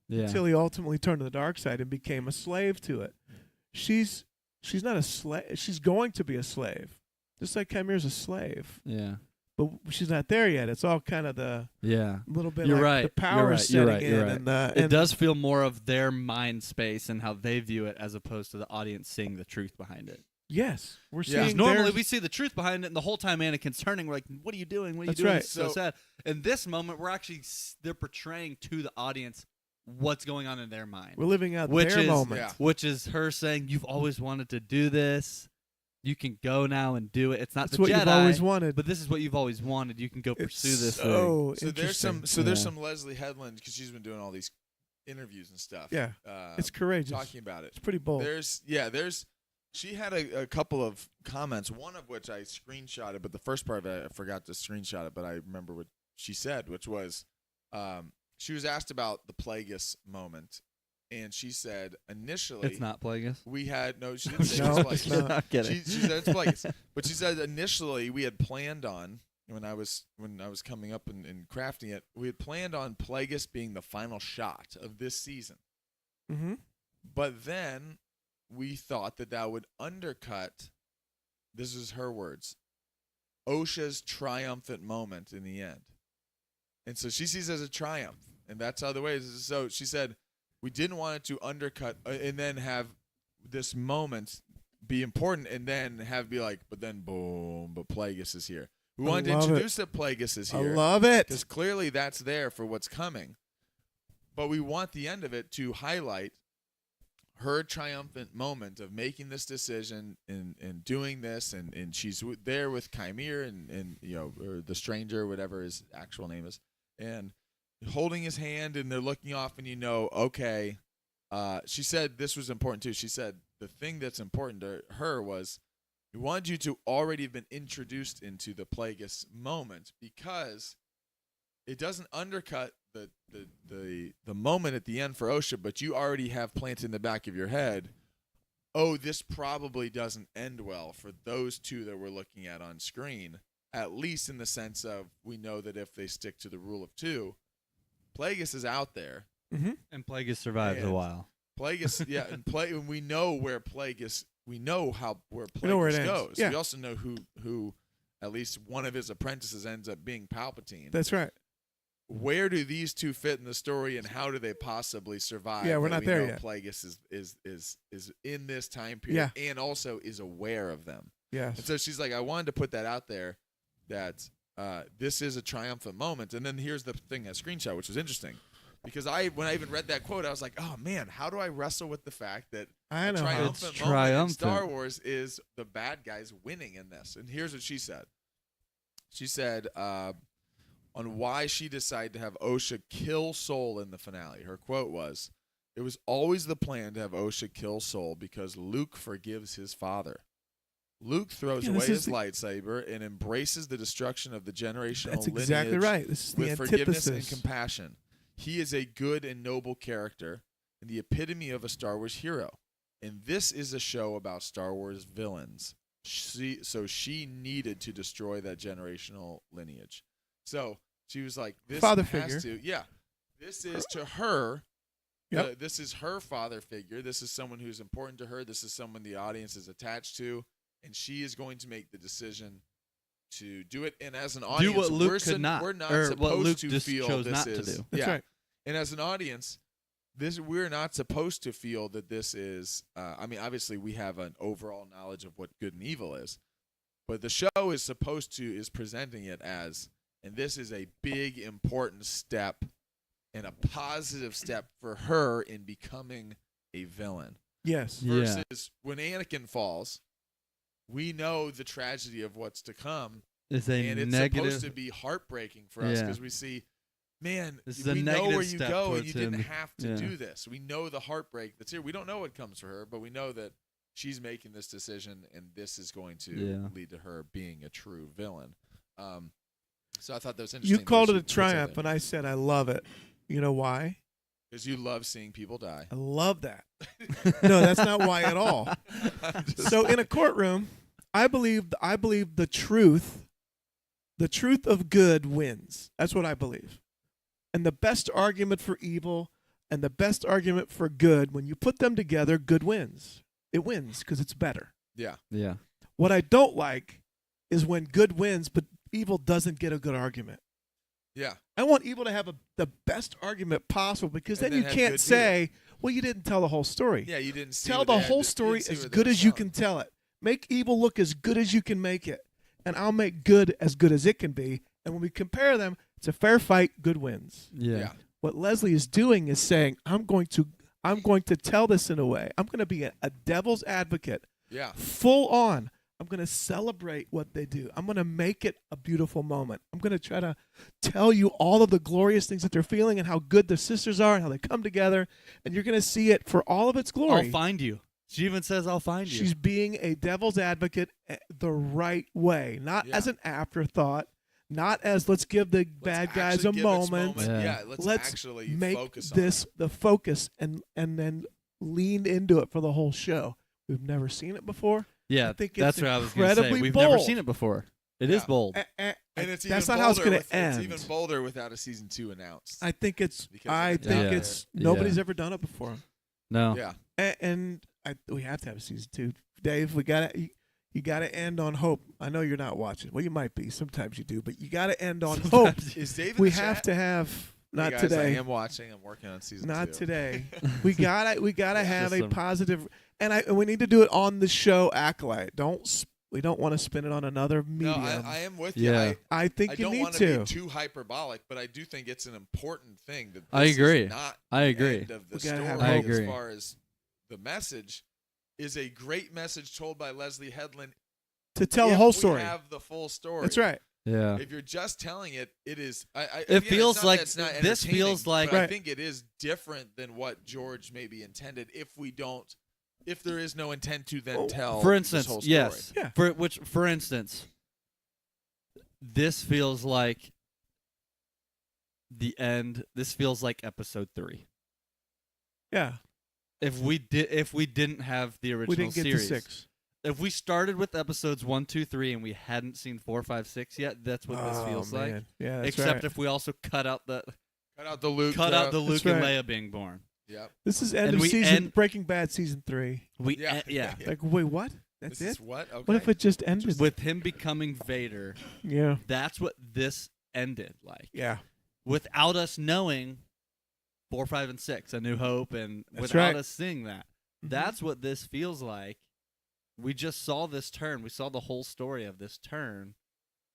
Yeah. Until he ultimately turned to the dark side and became a slave to it. She's not a slave. She's going to be a slave, just like Chimera's a slave. Yeah. But she's not there yet. It's all kind of the little bit You're like right. the power You're setting right. in, You're right. and It does feel more of their mind space and how they view it, as opposed to the audience seeing the truth behind it. Yes, we're Yeah. seeing. Normally we see the truth behind it, and the whole time Anakin's turning, we're like, "What are you doing? What are you That's doing?" right. It's so sad. In this moment, we're actually they're portraying to the audience what's going on in their mind, we're living out which their is moment. Yeah. which is her saying, "You've always wanted to do this. You can go now and do it. It's not That's the what Jedi, you've always wanted. but this is what you've always wanted. You can go It's pursue this thing." so So there's some. interesting. So there's Yeah. some Leslie Headland, because she's been doing all these interviews and stuff. Yeah, it's courageous. talking about it. It's pretty bold. There's. She had a couple of comments, one of which I screenshotted, but the first part of it I forgot to screenshot it, but I remember what she said, which was, she was asked about the Plagueis moment, and she said initially It's not Plagueis. we had she didn't say No, it was it's Plagueis. not. I'm kidding. She said it's Plagueis, but she said initially we had planned on when I was coming up and crafting it, we had planned on Plagueis being the final shot of this season, Mm-hmm. but then we thought that would undercut, this is her words, Osha's triumphant moment in the end. And so she sees it as a triumph, and that's how the way it is. So she said, we didn't want it to undercut and then have this moment be important and then be like, but then boom, but Plagueis is here. We wanted to introduce that Plagueis is here. I love it. Because clearly that's there for what's coming. But we want the end of it to highlight her triumphant moment of making this decision and doing this, and she's there with Chimere and or the stranger, whatever his actual name is, and holding his hand, and they're looking off, and okay. She said this was important too. She said the thing that's important to her was we wanted you to already have been introduced into the Plagueis moment, because it doesn't undercut the moment at the end for Osha, but you already have planted in the back of your head, oh, this probably doesn't end well for those two that we're looking at on screen, at least in the sense of we know that if they stick to the rule of two, Plagueis is out there. Mm-hmm. And Plagueis survived a while. Plagueis, yeah, and we know where Plagueis, where Plagueis where it goes. ends. Yeah. We also know who at least one of his apprentices ends up being Palpatine. That's right. Where do these two fit in the story, and how do they possibly survive? Yeah, we're not there yet. Plagueis is in this time period, and also is aware of them. Yes. And so she's like, I wanted to put that out there, that this is a triumphant moment. And then here's the thing, that screenshot, which was interesting, because when I even read that quote, I was like, oh man, how do I wrestle with the fact that I know a how. triumphant moment in Star Wars is the bad guys winning in this? And here's what she said. She said, on why she decided to have Osha kill Soul in the finale. Her quote was, "It was always the plan to have Osha kill Soul because Luke forgives his father. Luke throws away his lightsaber and embraces the destruction of the generational That's lineage exactly right. This is the with forgiveness and antithesis. compassion. He is a good and noble character and the epitome of a Star Wars hero. And this is a show about Star Wars villains. So she needed to destroy that generational lineage." So she was like, "This Father has figure. to, yeah. This is to her. Yep. This is her father figure. This is someone who's important to her. This is someone the audience is attached to, and she is going to make the decision to do it. And as an audience, Do what Luke we're could not, we're not or supposed what Luke to just feel chose this not is. to do. That's yeah. right. And as an audience, we're not supposed to feel that this is. I mean, obviously, we have an overall knowledge of what good and evil is, but the show is presenting it as, and this is a big important step, and a positive step for her in becoming a villain. Yes. Versus when Anakin falls, we know the tragedy of what's to come, It's and it's negative. supposed to be heartbreaking for us because we see, man, This is a we know negative where you step go, and towards you didn't him. have to Yeah. do this. We know the heartbreak that's here. We don't know what comes for her, but we know that she's making this decision, and this is going to lead to her being a true villain. So I thought that was interesting. You called it a triumph, and I said I love it. You know why? Because you love seeing people die. I love that. No, that's not why at all. So in a courtroom, I believe the truth of good wins. That's what I believe. And the best argument for evil and the best argument for good, when you put them together, good wins. It wins because it's better. Yeah. Yeah. What I don't like is when good wins, but evil doesn't get a good argument. Yeah. I want evil to have the best argument possible because And then you then have can't good say, well, you didn't tell the whole story. Yeah, you didn't see Tell what the they had whole to- you story didn't see as what they good were as you telling. can tell it. Make evil look as good as you can make it. And I'll make good as it can be. And when we compare them, it's a fair fight, good wins. Yeah. What Leslie is doing is saying, I'm going to tell this in a way. I'm going to be a devil's advocate. Yeah. Full on. I'm going to celebrate what they do. I'm going to make it a beautiful moment. I'm going to try to tell you all of the glorious things that they're feeling and how good the sisters are and how they come together. And you're going to see it for all of its glory. I'll find you. She even says, I'll find you. She's being a devil's advocate the right way, not as an afterthought, not as let's give the bad guys a actually give its moment. Yeah, let's actually make focus on this the focus and then lean into it for the whole show. We've never seen it before. Yeah, I think that's it's what I was going to say. incredibly We've never bold. seen it before. It is Yeah. bold. And it's that's even not how it's bolder going with- to end. It's even bolder without a season 2 announced. I think it's. Because I of the think depth it's. there. Nobody's Yeah. ever done it before. No. Yeah. And we have to have a season 2. Dave, we got to. You got to end on hope. I know you're not watching. Well, you might be. Sometimes you do, but you got to end on hope. Is David? We have to have. Not guys, today. I am watching. I'm working on season 2. Not today. We gotta have a Just some- positive, and we need to do it on the show Acolyte. We don't want to spin it on another No, medium. I am with Yeah. you. I think I you don't need want to. be too hyperbolic, but I do think it's an important thing that I this agree. Is not I the agree. end of the We gotta story have I hope. agree. as far as the message is a great message told by Leslie Headland. To tell the if whole we story. have the full story. That's right. Yeah. If you're just telling it, it is. It feels like it's not this entertaining, feels like- but I Right. think it is different than what George maybe intended. If there is no intent to then tell. For this instance, whole story. yes. Yeah. For instance, this feels like the end. This feels like episode 3. Yeah. If we didn't have the original We didn't get series, to 6. if we started with episodes 1, 2, 3, and we hadn't seen 4, 5, 6 yet, that's what this feels like. Man. Yeah. That's Except right. if we also cut out the Cut out the Luke. Luke That's and right. Leia being born. Yep. This is end and of we season end- Breaking Bad season 3. We Yeah. yeah. Like, wait, what? That's This it? is what? Okay. What if it just ended? With him becoming Vader, Yeah. that's what this ended like. Yeah. Without us knowing 4, 5, and 6, A New Hope, and That's without right. us seeing that. Mhm. That's what this feels like. We just saw this turn. We saw the whole story of this turn,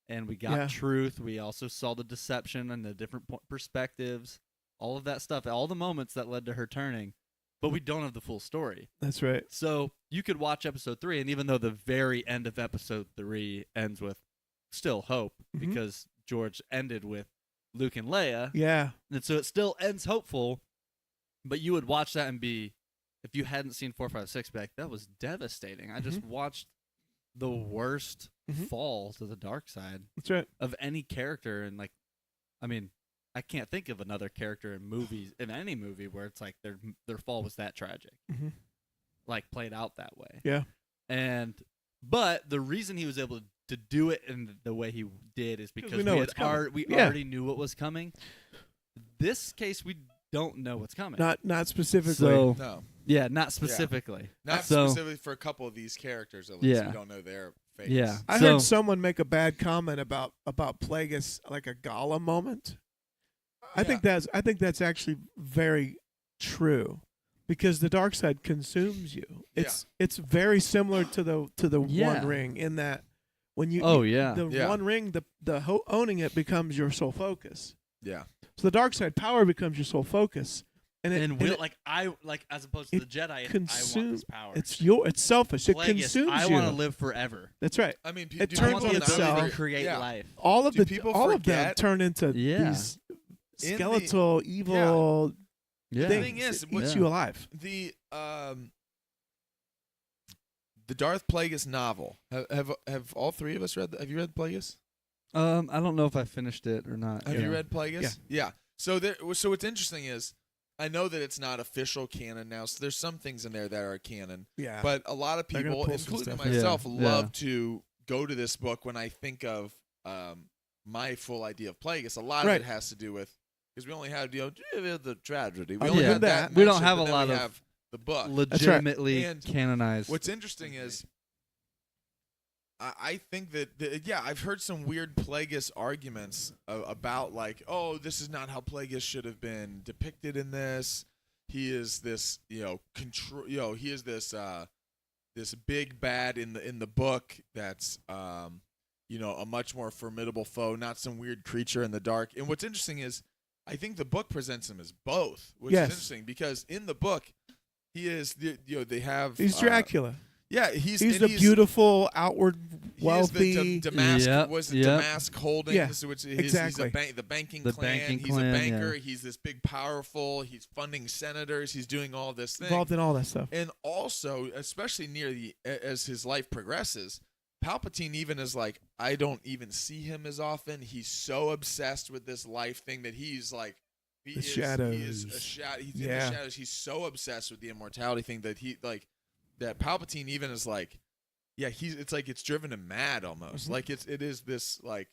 and we got Yeah. truth. We also saw the deception and the different perspectives, all of that stuff, all the moments that led to her turning. But we don't have the full story. That's right. So you could watch episode 3, and even though the very end of episode 3 ends with still hope, Mhm. because George ended with Luke and Leia, Yeah. and so it still ends hopeful, but you would watch that and be, if you hadn't seen 4, 5, 6 back, that was devastating. I just watched the worst Mhm. fall to the dark side That's right. of any character, and like, I mean, I can't think of another character in movies, in any movie, where it's like their fall was that tragic, Mhm. like played out that way. Yeah. But the reason he was able to do it in the way he did is because we know what's coming. we Yeah. already knew what was coming. This case, we don't know what's coming. Not specifically. So No. yeah, not specifically. Not So- specifically for a couple of these characters, at least. Yeah. We don't know their fates. Yeah. I So- heard someone make a bad comment about Plagueis, like a Gala moment. I think that's actually very true, because the dark side consumes you. It's very similar to the Yeah. One Ring in that when you Oh, yeah. the Yeah. One Ring owning it becomes your sole focus. Yeah. So the dark side power becomes your sole focus, and as opposed to the Jedi, I want this power. It's selfish. It Plagueis, consumes I you. want to live forever. That's right. I mean, It do turns people on not itself. even- Create yeah. life. All of Do the people all of them forget- turn into Yeah. these In the- skeletal, evil Yeah. The thing things is, that eats yeah. you alive. The Darth Plagueis novel. Have all three of us read? Have you read Plagueis? I don't know if I finished it or not. Have yeah. you read Plagueis? Yeah. So what's interesting is, I know that it's not official canon now. So there's some things in there that are canon. Yeah. But a lot of They're gonna people, pull some including stuff in. myself, Yeah, love yeah. to go to this book when I think of my full idea of Plagueis. A lot Right. of it has to do with, because we only have the tragedy. We I've only heard have that. that. We don't mentioned, have but a then lot we of have the book. legitimately And canonized. What's interesting is, I think that I've heard some weird Plagueis arguments about like, oh, this is not how Plagueis should have been depicted in this. He is this, control. He is this this big bad in the book that's a much more formidable foe, not some weird creature in the dark. And what's interesting is, I think the book presents him as both, which Yes. is interesting because in the book he is they have He's Dracula. Yeah, He's the beautiful, outward, wealthy. He is the Damask, Yep, Damask Holdings, Yeah, which exactly. he's the banking The clan. banking He's clan, a banker. yeah. He's this big, powerful. He's funding senators. He's doing all this thing. Involved in all that stuff. And also, especially as his life progresses, Palpatine even is like, I don't even see him as often. He's so obsessed with this life thing that he's like, shadows. He is a shadow. He's in Yeah. the shadows. He's so obsessed with the immortality thing that that Palpatine even is like, yeah, it's like it's driven him mad almost. Mhm. Like it is this like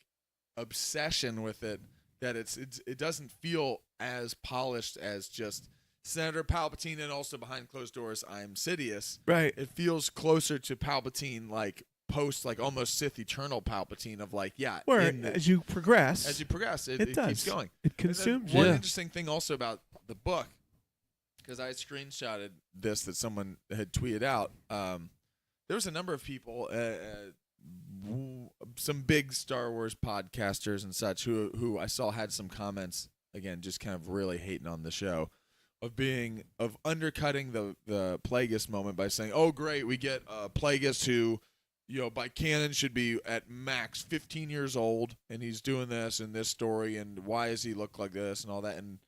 obsession with it that it doesn't feel as polished as just Senator Palpatine, and also behind closed doors I'm Sidious. Right. It feels closer to Palpatine, like post, like almost Sith Eternal Palpatine of like, yeah. Where as you progress, it does. keeps going. It And then consumes one you. interesting thing also about the book, because I screenshotted this that someone had tweeted out. There was a number of people, some big Star Wars podcasters and such, who I saw had some comments, again, just kind of really hating on the show, of undercutting the Plagueis moment by saying, oh, great, we get Plagueis who, by canon should be at max 15 years old, and he's doing this in this story, and why does he look like this and all that. And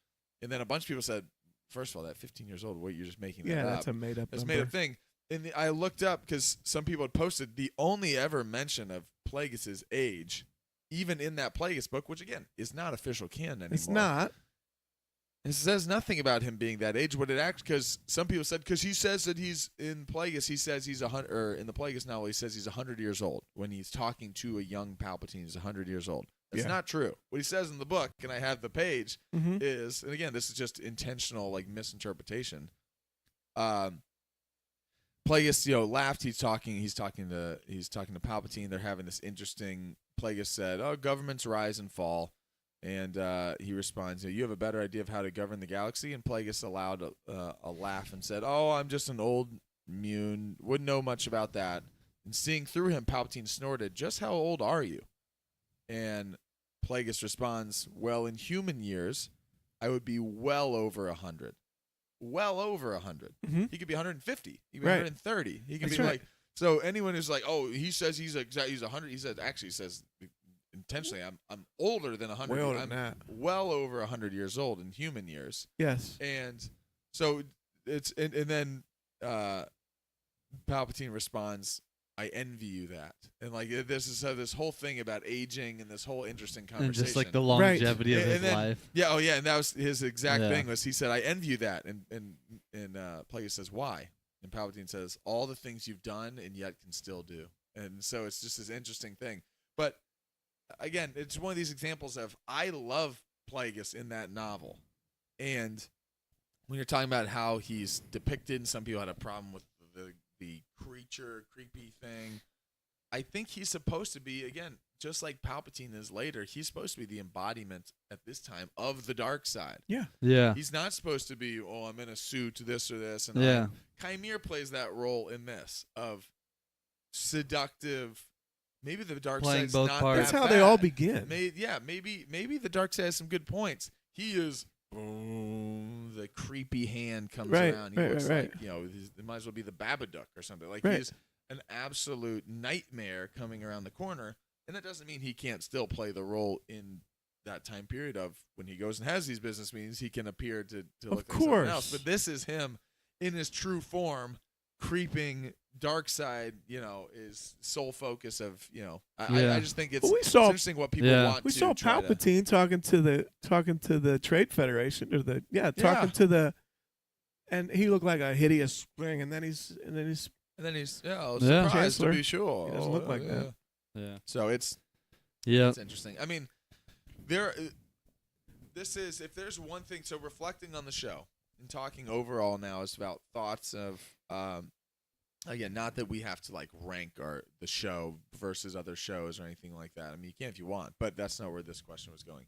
then a bunch of people said, first of all, that 15 years old, wait, you're just making that up. Yeah, that's a made up That's a number. made up thing. And I looked up because some people had posted the only ever mention of Plagueis' age, even in that Plagueis book, which again is not official canon anymore. It's not. It says nothing about him being that age. What it actually, because some people said, because he says that he's in Plagueis, he says he's 100, or in the Plagueis novel, he says he's 100 years old when he's talking to a young Palpatine. He's 100 years old. That's Yeah. not true. What he says in the book, and I have the page, Mm-hmm. is, and again, this is just intentional like misinterpretation. Plagueis, laughed. He's talking to Palpatine. They're having this interesting. Plagueis said, "Oh, governments rise and fall," and he responds, "You have a better idea of how to govern the galaxy." And Plagueis allowed a laugh and said, "Oh, I'm just an old mune. Wouldn't know much about that." And seeing through him, Palpatine snorted, "Just how old are you?" And Plagueis responds, "Well, in human years, I would be well over 100. Well over 100. Mm-hmm. He could be 150. He could be Right. 130. He could That's be right. like." So anyone who's like, "Oh, he says he's 100." He says intentionally, "I'm older than 100. Way older I'm than that. well over 100 years old in human years." Yes. And so it's and then Palpatine responds, "I envy you that." And like this whole thing about aging and this whole interesting conversation. And just like the longevity of And his then- life. Yeah, oh yeah, and that was his exact Yeah. thing. Was he said, "I envy you that," and Plagueis says, "Why?" And Palpatine says, "All the things you've done and yet can still do." And so it's just this interesting thing. But again, it's one of these examples of I love Plagueis in that novel, and when you're talking about how he's depicted, and some people had a problem with the creature, creepy thing. I think he's supposed to be, again, just like Palpatine is later, he's supposed to be the embodiment at this time of the dark side. Yeah. Yeah. He's not supposed to be, oh, I'm in a suit, this or this. And Yeah. Chimere plays that role in this of seductive. Maybe the dark Playing side's both not parts. That's that how bad. they all begin. Maybe the dark side has some good points. he is boom. The creepy hand comes Right, around. He right, looks right, like it might as well be the Babadook or something. Like Right. he's an absolute nightmare coming around the corner, and that doesn't mean he can't still play the role in that time period of when he goes and has these business meetings. He can appear to look like someone else, but this is him in his true form, creeping dark side. Is sole focus of I just think it's interesting what people want. We to saw try Palpatine talking to the Trade Federation or talking to the, and he looked like a hideous thing, and then he's surprised Chancellor. To be sure. He doesn't look like that. Yeah. So it's interesting. I mean, this is, if there's one thing, so reflecting on the show and talking overall now is about thoughts of, again, not that we have to like rank the show versus other shows or anything like that. I mean, you can if you want, but that's not where this question was going.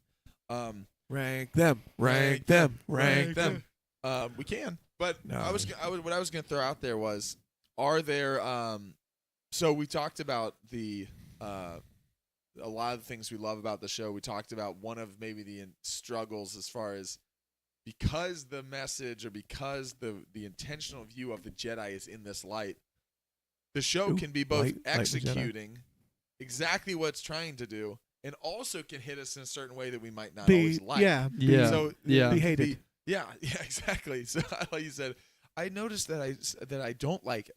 Rank them. We can, but No. what I was going to throw out there was, are there, so we talked about a lot of the things we love about the show. We talked about one of maybe the struggles as far as, because the message or because the intentional view of the Jedi is in this light, the show can be both executing exactly what it's trying to do and also can hit us in a certain way that we might not always like. Be hated. Yeah, exactly. So like you said, I noticed that I don't like it.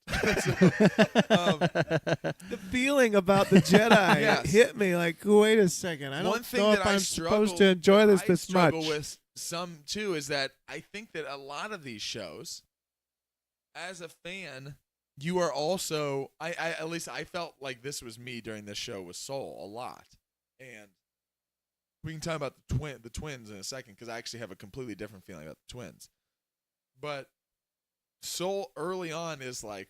The feeling about the Jedi hit me like, wait a second, I don't know if I'm supposed to enjoy this much. Struggle with some too is that I think that a lot of these shows, as a fan, you are also I at least I felt like this was me during this show with Soul a lot, and we can talk about the twins in a second because I actually have a completely different feeling about the twins, but Soul early on is like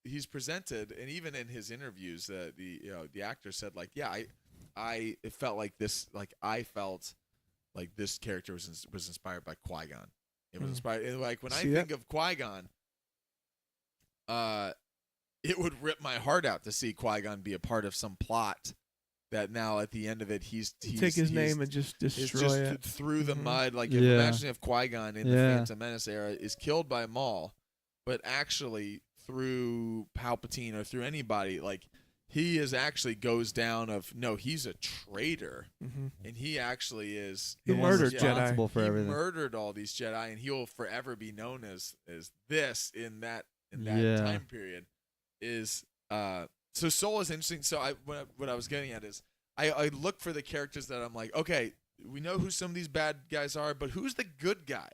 he's presented, and even in his interviews, the actor said like, it felt like this, like I felt like this character was inspired by Qui-Gon. It was inspired, and like when I think of Qui-Gon, it would rip my heart out to see Qui-Gon be a part of some plot that now at the end of it he's take his name and just destroy it through the mud. Like imagine if Qui-Gon in the Phantom Menace era is killed by Maul, but actually through Palpatine or through anybody, like he actually goes down of he's a traitor, and he actually is he murdered responsible Jedi. For everything. He murdered all these Jedi, and he will forever be known as this in that time period. So Soul is interesting. So what I was getting at is I look for the characters that I'm like, okay, we know who some of these bad guys are, but who's the good guy?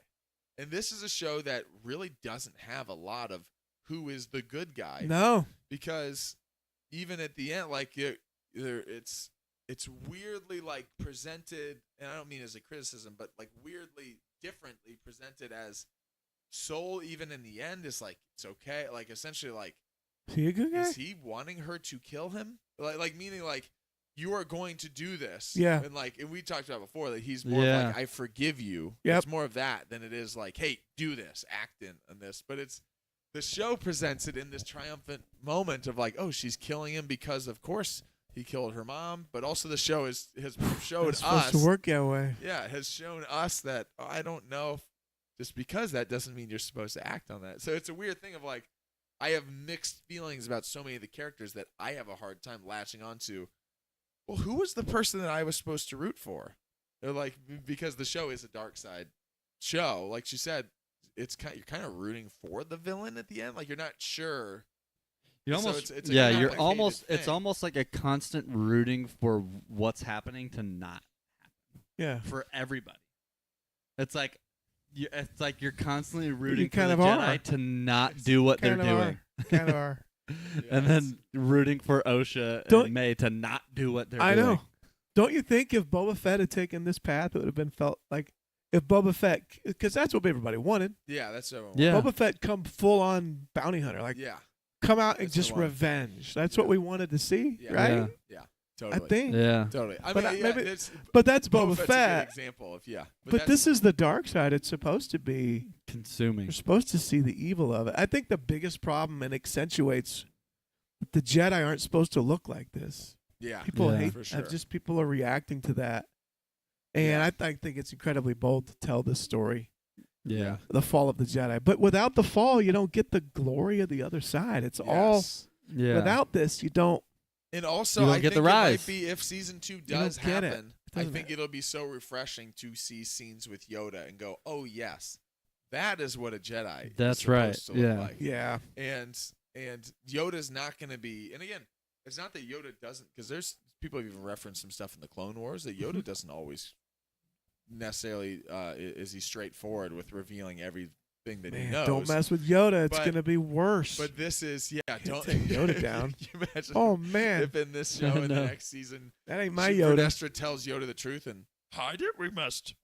And this is a show that really doesn't have a lot of who is the good guy. No, because even at the end, like it's weirdly like presented, and I don't mean as a criticism, but like weirdly differently presented as Soul. Even in the end, is like it's okay. Like essentially, like is he a good guy? Is he wanting her to kill him? Like meaning like you are going to do this. Yeah. And we talked about before that he's more like I forgive you. Yep. It's more of that than it is like, hey, do this, act in this. But it's the show presents it in this triumphant moment of like, oh, she's killing him because of course he killed her mom, but also the show has showed it's supposed us to work that way. Yeah, it has shown us that I don't know if just because that doesn't mean you're supposed to act on that. So it's a weird thing of like I have mixed feelings about so many of the characters that I have a hard time latching onto. Well, who was the person that I was supposed to root for? They're like, because the show is a dark side show. Like she said, you're kind of rooting for the villain at the end. Like you're not sure. You almost, so it's you're almost. It's almost like a constant rooting for what's happening to not happen. Yeah, for everybody. It's like you're constantly rooting for kind the of Jedi to not do what they're doing. Kind of are. And then rooting for Osha and May to not do what they're doing. I know. Don't you think if Boba Fett had taken this path, it would have been felt like if Boba Fett, because that's what everybody wanted. Yeah, that's what everyone wanted. Boba Fett come full on bounty hunter, like come out and just revenge. That's what we wanted to see, right? Yeah. Totally. I think. Yeah. Totally. I but mean, but that's Boba Fett's Fett. A good example of But this is the dark side. It's supposed to be consuming. You're supposed to see the evil of it. I think the biggest problem and accentuates the Jedi aren't supposed to look like this. Yeah. People hate. For sure. Just people are reacting to that. And I think it's incredibly bold to tell this story, Yeah. the fall of the Jedi. But without the fall, you don't get the glory of the other side. It's all Yeah. without this, you don't. And also, You don't I get think the it rise. might be if season 2 don't does get it. happen. It I doesn't think it'll be so refreshing to see scenes with Yoda and go, "Oh yes, that is what a Jedi That's is right. supposed to look Yeah. like." Yeah. And Yoda's not going to be. And again, it's not that Yoda doesn't, because there's people have even referenced some stuff in the Clone Wars that Yoda doesn't always necessarily is he straightforward with revealing everything that he knows. Don't mess with Yoda. It's But- going to be worse. But this is don't take Yoda down. Can you imagine Oh, man. if in this show in the No. next season That ain't my Yoda. Vernestra tells Yoda the truth and hide it, we must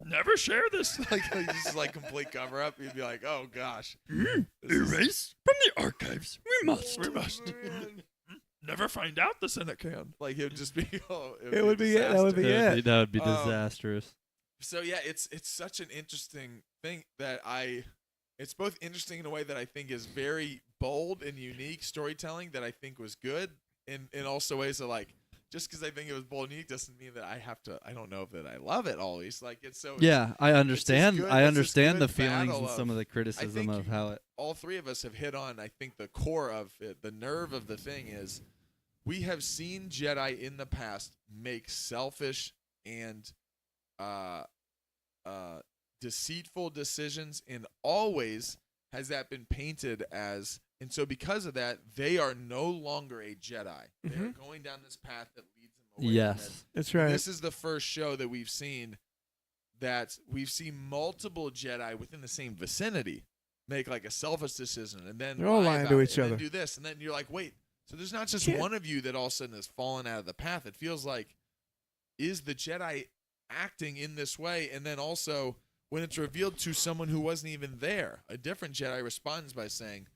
never share this. Like this is like complete cover up. You'd be like, oh gosh, Erase from the archives. We must. we must never find out the Senate can. Like it would just be. Oh, It would be it. That would be disaster. it. That would be Um, disastrous. So yeah, it's such an interesting thing that it's both interesting in a way that I think is very bold and unique storytelling that I think was good, and in also ways that like just because I think it was bold and unique doesn't mean that I don't know that I love it always. Like it's so Yeah, I understand. good- I it's this understand the good feelings battle and some of- of the criticism think of how it. all three of us have hit on, I think, the core of it. The nerve of the thing is we have seen Jedi in the past make selfish and deceitful decisions, and always has that been painted as, and so because of that, they are no longer a Jedi. They're going down this path that leads them away from it. Yes. That's right. This is the first show that we've seen multiple Jedi within the same vicinity make like a selfish decision, and then They're all lie lying about to it, each and other. then do this, and then you're like, wait, so there's not just Can't- one of you that all of a sudden has fallen out of the path. It feels like, is the Jedi acting in this way? And then also when it's revealed to someone who wasn't even there, a different Jedi responds by saying,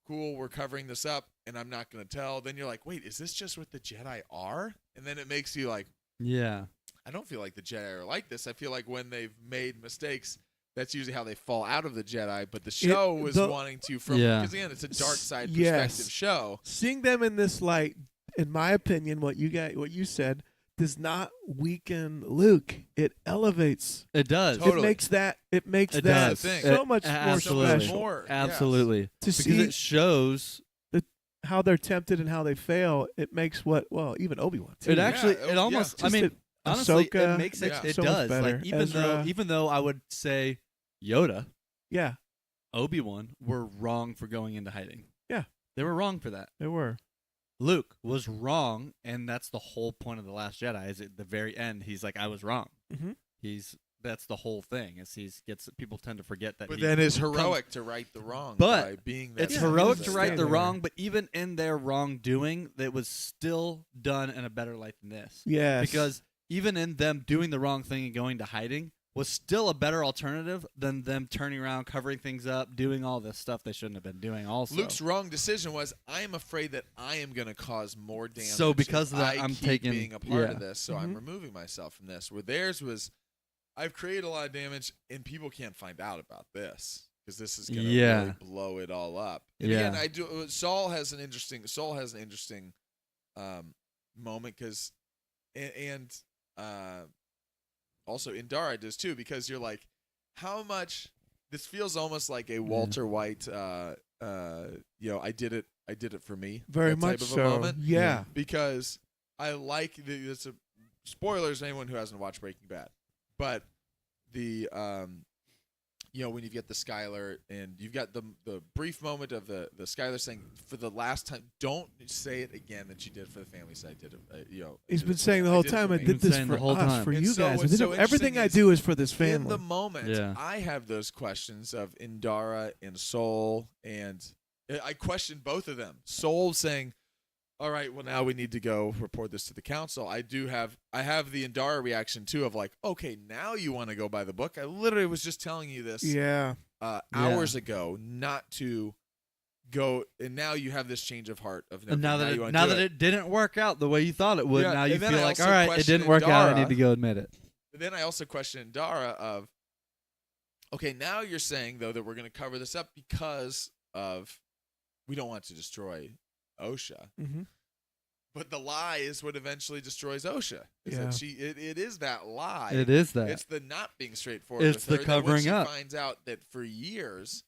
cool, we're covering this up and I'm not going to tell. Then you're like, wait, is this just what the Jedi are? And then it makes you like, Yeah. I don't feel like the Jedi are like this. I feel like when they've made mistakes, that's usually how they fall out of the Jedi. But the show was wanting to, because again, it's a dark side perspective show. Seeing them in this light, in my opinion, what you said, does not weaken Luke. It elevates. It does. Totally. It makes that. It makes It that does. so much more Absolutely. special. More, Absolutely. To Because see it shows. how they're tempted and how they fail. It makes even Obi-Wan. Too. It actually. Yeah, It almost. Just I mean, honestly, Ahsoka it makes it. Yeah. It so much does. better. Like Ezra. even though I would say Yoda, Yeah, Obi-Wan were wrong for going into hiding. Yeah. They were wrong for that. they were. Luke was wrong, and that's the whole point of The Last Jedi. Is at the very end, he's like, "I was wrong." Mhm. That's the whole thing. Is people tend to forget that. But he then it's comes- heroic to right the wrong But by being that. It's Yeah, heroic he's to a right the standard. wrong, but even in their wrongdoing, it was still done in a better light than this. Yes, Because even in them doing the wrong thing and going to hiding was still a better alternative than them turning around, covering things up, doing all this stuff they shouldn't have been doing also. Luke's wrong decision was, I am afraid that I am going to cause more damage. So because if of that, I I'm keep taking- being a part yeah. of this, so I'm Mhm. removing myself from this. Where theirs was, I've created a lot of damage, and people can't find out about this because this is going to Yeah. really blow it all up. And Yeah. again, Saul has an interesting moment because, and also Indara does too, because you're like, how much this feels almost like a Walter White, I did it for me. very that type much of a so. moment. Yeah, Because I like it's a spoilers anyone who hasn't watched Breaking Bad, but the when you get the Skylar and you've got the brief moment of the Skylar saying for the last time, don't say it again that you did for the family. So I did it. he's been saying the whole time, I me. did this Saying for the whole us, time. for And you so guys. what's And so everything I interesting do is for this In family. the moment, Yeah. I have those questions of Indara and Soul, and I question both of them. Soul saying, all right, well, now we need to go report this to the council. I have the Indara reaction too of like, okay, now you want to go by the book. I literally was just telling you this Yeah, hours ago, not to go, and now you have this change of heart of no, And now you wanna that do it didn't work out the way you thought it would, Yeah, now you and then feel I like, also all right, it question didn't work out. I Indara. need to go admit it. Then I also question Indara of, okay, now you're saying though that we're going to cover this up because of we don't want to destroy OSHA. Mhm. But the lie is what eventually destroys Osha. Is Yeah. that it is that lie. It is that. It's the not being straightforward. It's with the her, that when covering she up. finds out that for years,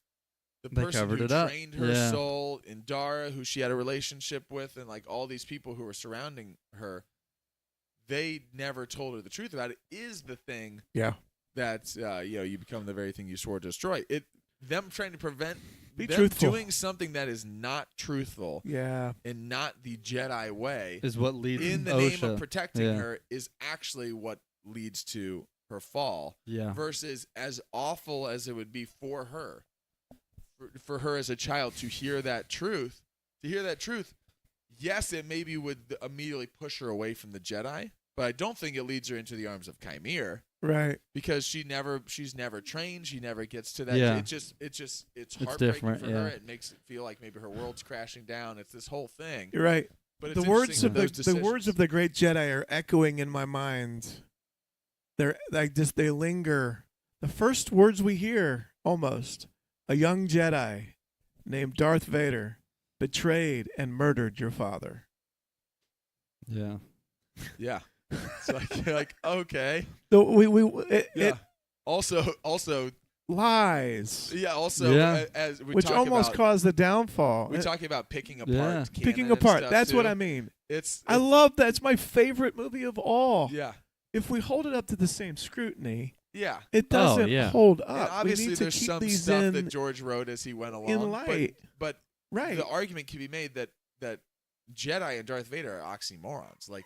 the They person covered who it up. trained her Yeah. soul, Indara, who she had a relationship with, and like all these people who were surrounding her, they never told her the truth about it. Is the thing Yeah. that you become the very thing you swore to destroy. Them trying to prevent Be them truthful. doing something that is not truthful Yeah. and not the Jedi way Is what leads in the Osha. name of protecting Yeah. her is actually what leads to her fall. Yeah. Versus as awful as it would be for her, for her as a child to hear that truth, yes, it maybe would immediately push her away from the Jedi, but I don't think it leads her into the arms of Chimere. Right. Because she's never trained. She never gets to that. Yeah. It's heartbreaking different, for yeah. her. It makes it feel like maybe her world's crashing down. It's this whole thing. You're right. But it's The words interesting of that those the words of decisions- the great Jedi are echoing in my mind. They're like just they linger. The first words we hear, almost, a young Jedi named Darth Vader betrayed and murdered your father. Yeah. yeah. It's like you're like okay. So Yeah. it Also, lies, yeah. Also, Yeah. as we which talk almost about, caused the downfall. we're talking about picking apart, Yeah. canon Picking and apart. stuff, That's what too. I mean. I I love that. It's my favorite movie of all. yeah, If we hold it up to the same scrutiny, yeah. it doesn't yeah. hold And up. We obviously, need to there's keep some these stuff in that George wrote as he went along. in light. But Right. the argument can be made that Jedi and Darth Vader are oxymorons. Like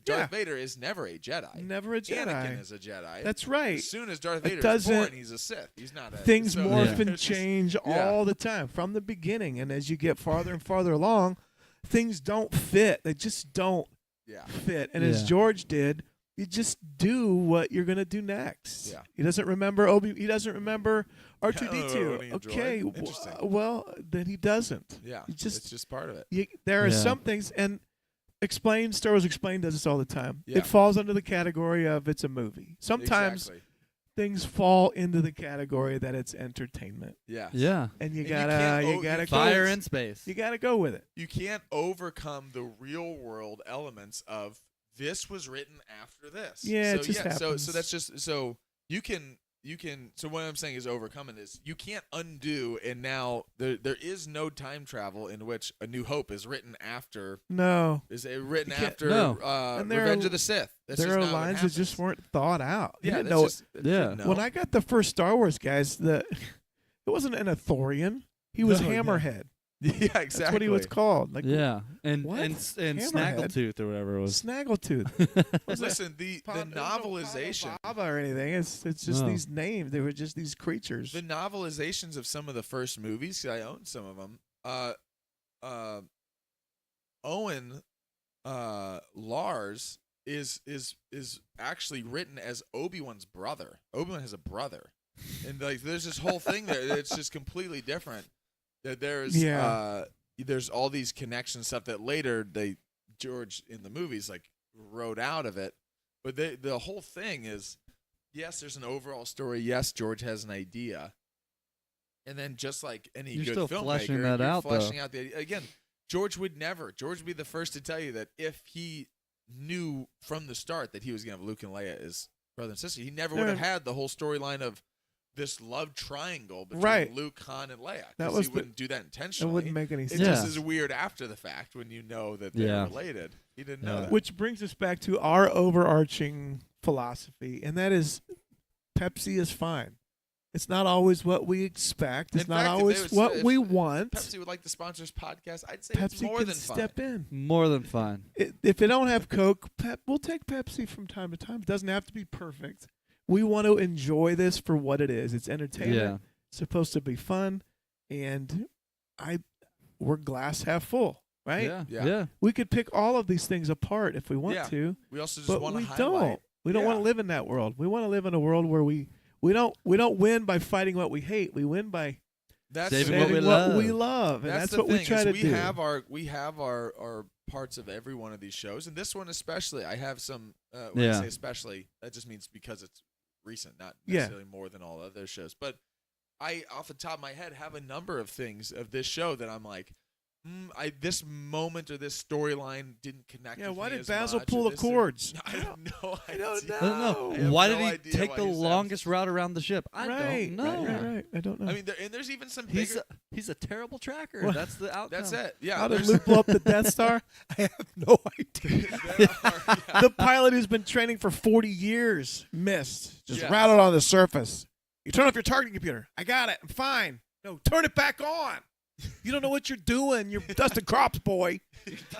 Darth Vader is never a Jedi. Never a Jedi. Anakin is a Jedi. That's right. As soon as Darth It Vader is doesn't- born, he's a Sith. He's not a Things so morph and it's just- change yeah. all the time from the beginning, and as you get farther and farther along, things don't fit. They just don't Yeah. fit. And as Yeah. George did, you just do what you're gonna do next. Yeah. He doesn't remember He doesn't rember R2D2. owning a droid. Okay. Interesting. Well, then he doesn't. Yeah. You just- it's just part of it. There are Yeah. some things, and Star Wars Explained does this all the time. Yeah. It falls under the category of it's a movie. Sometimes Exactly. things fall into the category that it's entertainment, Yeah. Yeah. and you And gotta you can't Fire go, in space. you gotta go with it. You can't overcome the real world elements of this was written after this. Yeah, so, it just So happens. that's just so you can. So what I'm saying is overcoming is you can't undo, and now there is no time travel in which A New Hope is written after. No, Is it written You can't- after No. And there Revenge are- of the Sith? That's there just are not what lines that happens. just weren't thought out. You Yeah, didn't that's know. just, Yeah. didn't know. When I got the first Star Wars, guys, it wasn't an Athorian. He was No, no. Hammerhead. yeah, exactly. That's what he was called. Like Yeah. And What? and Hammerhead? Snaggletooth or whatever it was. Snaggletooth. Was that Listen, the There's no novelization. Baba or anything. It's just No. these names. They were just these creatures. The novelizations of some of the first movies, 'cause I own some of them. Owen Lars is actually written as Obi-Wan's brother. Obi-Wan has a brother, and like there's this whole thing there. It's just completely different. That there's all these connections stuff that later George in the movies like wrote out of it, but the whole thing is. Yes, there's an overall story. Yes, George has an idea. And then just like any You're good still filmmaker, fleshing that you're out, fleshing though. out the idea. Again, George would be the first to tell you that if he knew from the start that he was going to have Luke and Leia as brother and sister, he never would have had the whole storyline of this love triangle between Right. Luke, Han, and Leia. That 'cause was he the- wouldn't do that It intentionally. wouldn't make any It sense. just Yeah. is weird after the fact when you know that they're Yeah. related. He didn't know Yeah. that. Which brings us back to our overarching philosophy, and that is Pepsi is fine. It's not always what we expect. It's In not fact, if always they would- what if we want. Pepsi would like to sponsor this podcast. I'd say it's Pepsi more can than fine. step in. More than fine. If they don't have Coke, we'll take Pepsi from time to time. It doesn't have to be perfect. We want to enjoy this for what it is. It's entertainment. Yeah. It's supposed to be fun, and we're glass half full, right? Yeah. Yeah. Yeah. We could pick all of these things apart if we want Yeah. to, We also just but want to we highlight. don't. We don't Yeah. want to live in that world. We want to live in a world where we don't win by fighting what we hate. We win by That's Saving saving what we what we love, and That's that's the what thing, we try is to we do. have our parts of every one of these shows, and this one especially. I have some. When I Yeah. say especially, that just means because it's recent, not Yeah. necessarily more than all other shows. But I, off the top of my head, have a number of things of this show that I'm like, this moment or this storyline didn't connect. Yeah, with why me did as Basil much, pull or the this cords? I have no idea. don't know. I don't know. I have Why no did he idea take why the he said- longest route around the ship? I don't know. Right. I don't know. I mean, and there's even some He's bigger. he's a terrible tracker. What? That's the outcome. That's it. Yeah. How did there's- Luke blow up the Death Star? I have no idea. there are- yeah. The pilot who's been training for 40 years missed. Just Yes. rattled on the surface. You turn off your targeting computer. I got it. I'm fine. No, turn it back on. You don't know what you're doing. You're dusting crops, boy.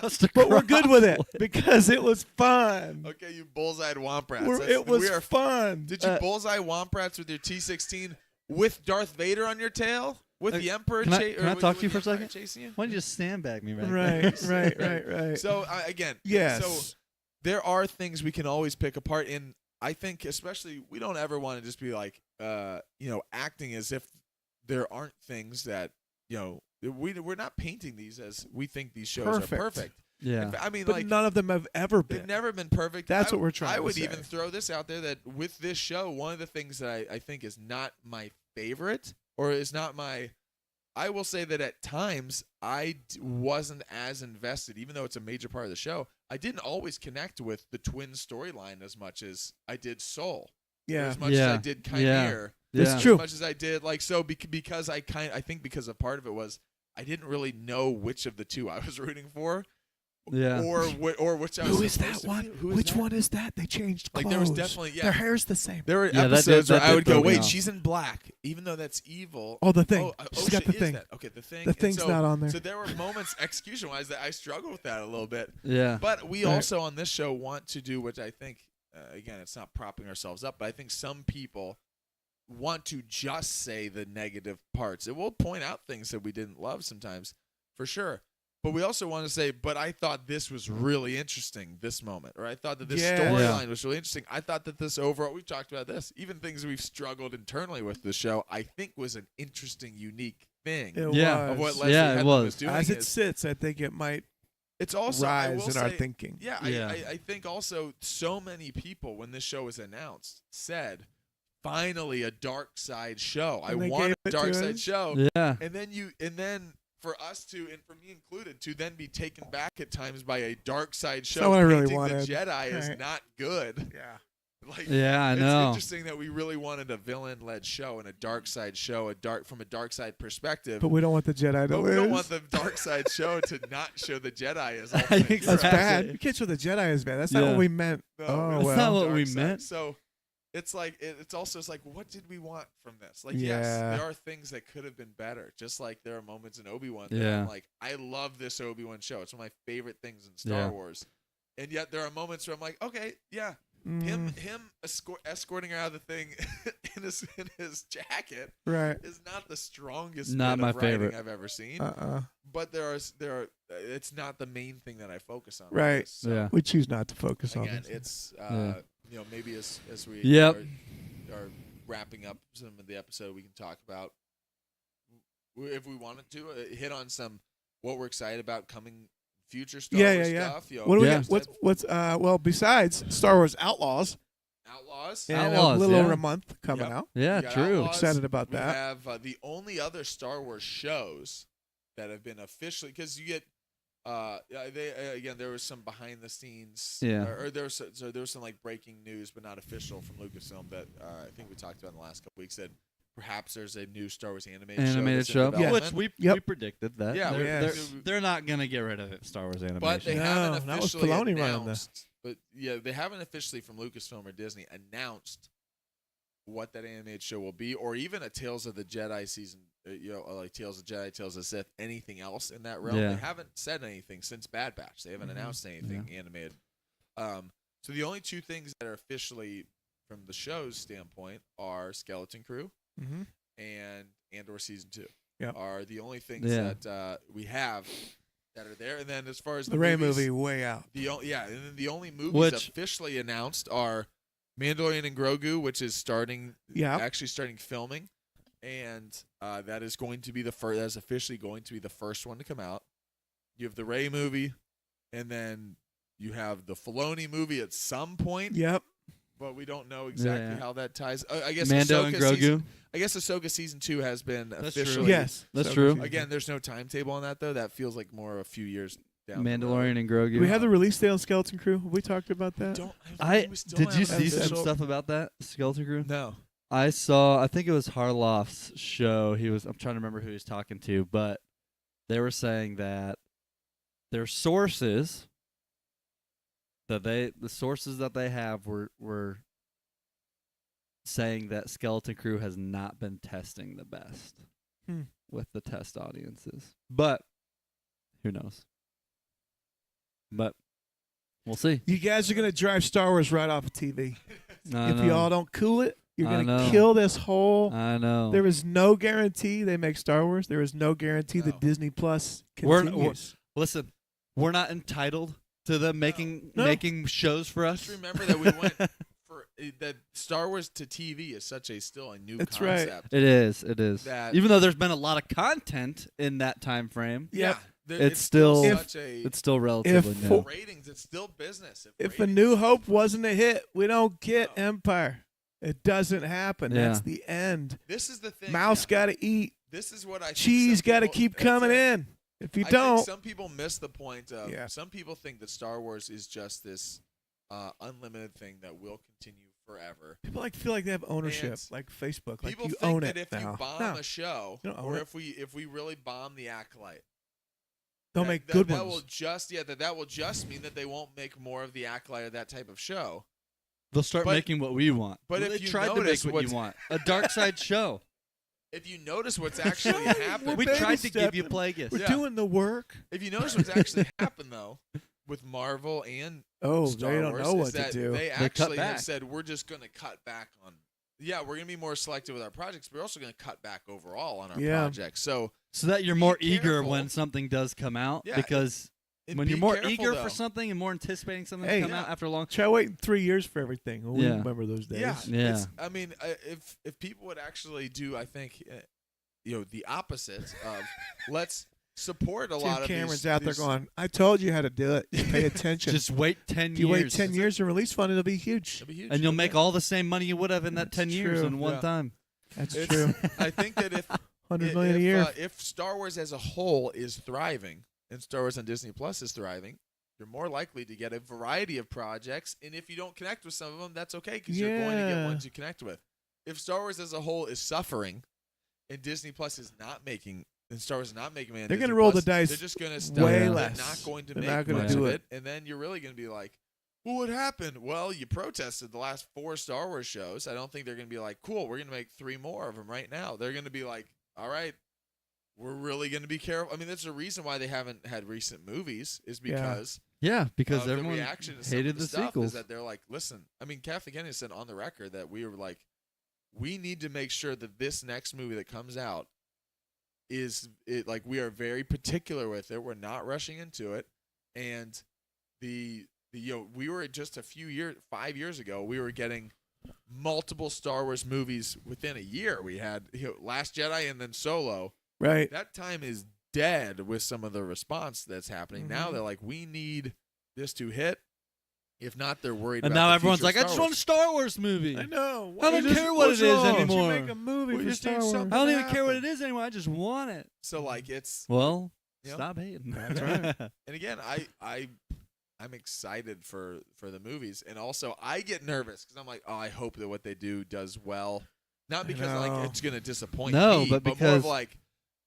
But we're good with it because it was fun. Okay, you bullseyed Womp Rats. It was we are fun. Did you bullseye Womp Rats with your T-16 with Darth Vader on your tail? With the Emperor Can I talk to you for a second? Chasing you? Why don't you just sandbag me, man? Right. So, again, Yes. So there are things we can always pick apart. And I think especially we don't ever want to just be like, acting as if there aren't things that, we're not painting these as we think these shows Perfect. are perfect. Yeah. I mean, But like, none of them have ever they've been. never been perfect. That's what we're trying I to would say. even throw this out there that with this show, one of the things that I think is not my favorite or is not my – I will say that at times I wasn't as invested, even though it's a major part of the show. I didn't always connect with the twin storyline as much as I did Soul. Or Yeah. as much as I did Chimere. That's Yeah. true. As much as I did, like, so because I think because a part of it was I didn't really know which of the two I was rooting for. Yeah. Or which I was Who is supposed that to one? be. Who is Which that? one is that? They changed clothes. Like, there was definitely, yeah. Their hair's the same. There were Yeah, that episodes did- where that I did would throw go, me wait, off. she's in black, even though that's evil. Oh, the thing. Oh, She's got shit, the is thing. that? Okay, the thing. The And thing's so- not on there. So there were moments, execution-wise, that I struggled with that a little bit. Yeah. But we Right. also on this show want to do, which I think, again, it's not propping ourselves up, but I think some people want to just say the negative parts. It will point out things that we didn't love sometimes, for sure. But we also want to say, but I thought this was really interesting, this moment. Or I thought that this Yeah. storyline was really interesting. I thought that this overall, we've talked about this, even things we've struggled internally with the show, I think was an interesting, unique thing. It Yeah. Of what was. Leslie Yeah, it Headland was. was doing. As it is- sits, I think it might it's also I rise will in our say- thinking. Yeah, Yeah. I think also so many people when this show was announced said, finally a dark side show. I And they want gave a it dark to side us. show. Yeah. And then for us to, and for me included, to then be taken back at times by a dark side show what I really painting wanted. the Jedi is Right. not good. Yeah. Like, Yeah, I it's know. interesting that we really wanted a villain-led show and a dark side show, from a dark side perspective. But we don't want the Jedi to But lose. we don't want the dark side show to not show the Jedi as ultimate think heroes. That's Right. bad. You can't show the Jedi as bad. That's not Yeah. what we meant. No, Oh, it's well. not what dark we side. meant. So it's like it's like, what did we want from this? Like, Yeah. yes, there are things that could have been better. Just like there are moments in Obi-Wan that Yeah. I'm like, I love this Obi-Wan show. It's one of my favorite things in Star Yeah. Wars. And yet there are moments where I'm like, okay, yeah, Mm, him escorting her out of the thing in his jacket right. is not the strongest Not bit my of writing favorite. I've ever seen. But there are it's not the main thing that I focus on. with Right. this. So, Yeah. We choose not to focus on Again, this. it's Yeah. Maybe as we Yep. are wrapping up some of the episode, we can talk about if we wanted to hit on some what we're excited about coming future Star Wars stuff. What do we Yeah. got? What's well besides Star Wars Outlaws Outlaws? and Outlaws, a little yeah. over a month coming Yep. out. Yeah, We got true. Outlaws. Excited about We that. have the only other Star Wars shows that have been officially, because you get again there was some behind the scenes or there was some like breaking news but not official from Lucasfilm that I think we talked about in the last couple weeks that perhaps there's a new Star Wars animated show, that's in which development. we predicted that. Yeah, they're not gonna get rid of it. Star Wars animation. But they No, haven't that was officially Filoni running announced. But yeah, they haven't officially from Lucasfilm or Disney announced what that animated show will be, or even a Tales of the Jedi season. Like Tales of Jedi, Tales of Sith, anything else in that realm. Yeah. They haven't said anything since Bad Batch. They haven't announced anything animated. So the only two things that are officially from the show's standpoint are Skeleton Crew Mm-hmm. and Andor season 2. Yep. Are the only things Yeah. that we have that are there. And then as far as The Rey movies, movie way out. and then the only movies Which- officially announced are Mandalorian and Grogu, which is actually starting filming, and that is going to be that is officially going to be the first one to come out. You have the Rey movie, and then you have the Filoni movie at some point, Yep. but we don't know exactly Yeah. how that ties. I guess Mando and Ahsoka Grogu. I guess Ahsoka season 2 has been That's true. officially. Yes, That's so true. confusing. Again, there's no timetable on that though. That feels like more a few years down. Mandalorian and Grogu. Do we have the release date on Skeleton Crew? Have we talked about that? Did you see some official. stuff about that Skeleton Crew? No. I think it was Harloff's show. I'm trying to remember who he was talking to, but they were saying that their sources the sources that they have were saying that Skeleton Crew has not been testing the best with the test audiences. But who knows? But we'll see. You guys are going to drive Star Wars right off of TV. I If know. y'all don't cool it, you're I going to know. kill this whole. I know. There is no guarantee they make Star Wars. There is no guarantee No. that Disney Plus We're- continues. Listen, we're not entitled to them making shows for us. Just remember that we went for that Star Wars to TV is still a new That's right. concept. It is. It is. That- Even though there's been a lot of content in that time frame, Yeah. It's still- such a it's still relatively If- new. ratings. It's still business. If A ratings New is Hope business- wasn't a hit, we don't get No. Empire. It doesn't happen. Yeah. That's the end. This is the thing. Mouse yeah. got to eat. This is what I think Cheese some got to people- keep that's coming it. in. If you I don't, think some people miss the point of. Yeah. Some people think that Star Wars is just this unlimited thing that will continue forever. people feel like they have ownership, And like Facebook. Like People you think own that it if now. you bomb No, a show, you don't own or it. if we really bomb the Acolyte, they'll that- make that, good that ones. Will just that will just mean that they won't make more of the Acolyte or that type of show. They'll start But- making what we want. but Well, if they you tried to make notice what what's- you want, a dark side show. If you notice what's actually happened, We baby tried to give you stepping. Plagueis. We're Yeah. doing the work. if you notice what's actually happened though, with Marvel and Oh, Star they don't Wars, know is what to that do. They cut actually back. have said we're just going to cut back on. Yeah, we're going to be more selective with our projects, but we're also going to cut back overall on our Yeah. projects. So So that you're Be more eager careful. when something does come out, Yeah, because and when be you're more careful, eager though. for something and more anticipating something Hey. to come Yeah. out after long. Try waiting 3 years for everything. Well, we Yeah. remember those days. Yeah, Yeah. it's- I mean, if people would actually do, I think, the opposite of let's support a lot Tim of Cameron's these, out there these- going, I told you how to do it. Just pay attention. Just wait 10 if years. you wait 10 years in release fund, it'll be huge. It'll be huge. and you'll make all the same money you would have in that That's 10 years true. in one Yeah. time. That's It's- true. I think that if 100 million a year. If Star Wars as a whole is thriving and Star Wars on Disney Plus is thriving, you're more likely to get a variety of projects. And if you don't connect with some of them, that's okay because you're going to get Yeah. ones you connect with. If Star Wars as a whole is suffering and Disney Plus is not making, and Star Wars is not making money on They're Disney gonna roll Plus, the dice They're just going to way They're less. not going to They're make not gonna much do of it. And then you're really going to be like, well, what happened? Well, you protested the last 4 Star Wars shows. I don't think they're going to be like, cool, we're going to make 3 more of them right now. They're going to be like, all right, we're really going to be careful. I mean, that's the reason why they haven't had recent movies is Yeah. because Yeah, because the everyone reaction to some hated of the the stuff sequels. is that they're like, listen, I mean, Kathleen Kennedy said on the record that we were like, we need to make sure that this next movie that comes out is it like we are very particular with it. We're not rushing into it, and the we were just a 5 years ago, we were getting multiple Star Wars movies within a year. We had Last Jedi and then Solo. Right. That time is dead with some of the response that's happening. Now Mhm. they're like, we need this to hit. If not, they're worried and about now the everyone's future of like, I Star just Wars. want a Star Wars movie. I know. I don't care what it is anymore. Why don't you make a movie We for just Star need Wars? something. I don't even care what it happen. is anymore. I just want it. So like it's Well, you know, stop hating. That's right. and again, I'm excited for the movies, and also I get nervous because I'm like, oh, I hope that what they do does well, not because know. like it's gonna disappoint No, me, but more of because like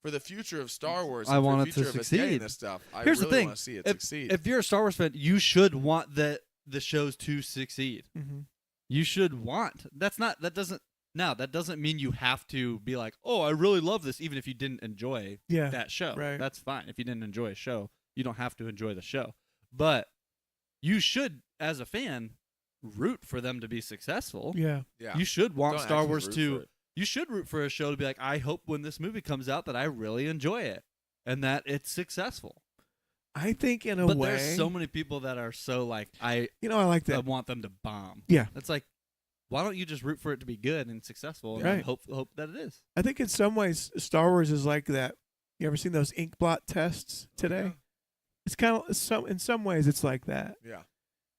for the future of Star Wars. I and for want the it to future of us getting succeed. This stuff. I Here's the really thing. want to see it if, succeed. if you're a Star Wars fan, you should want the shows to succeed. Mm-hmm. You should want. That doesn't mean you have to be like, oh, I really love this, even if you didn't enjoy Yeah. that show. right. That's fine. If you didn't enjoy a show, you don't have to enjoy the show. But you should, as a fan, root for them to be successful. Yeah. yeah, You should want Don't Star actually Wars root to. for it. You should root for a show to be like, I hope when this movie comes out that I really enjoy it and that it's successful. I think in a But way, there's so many people that are so like, I I like that. want them to bomb. Yeah. It's like, why don't you just root for it to be good and successful and Right. hope that it is? I think in some ways, Star Wars is like that. You ever seen those ink blot tests today? It's kind of in some ways it's like that. Yeah.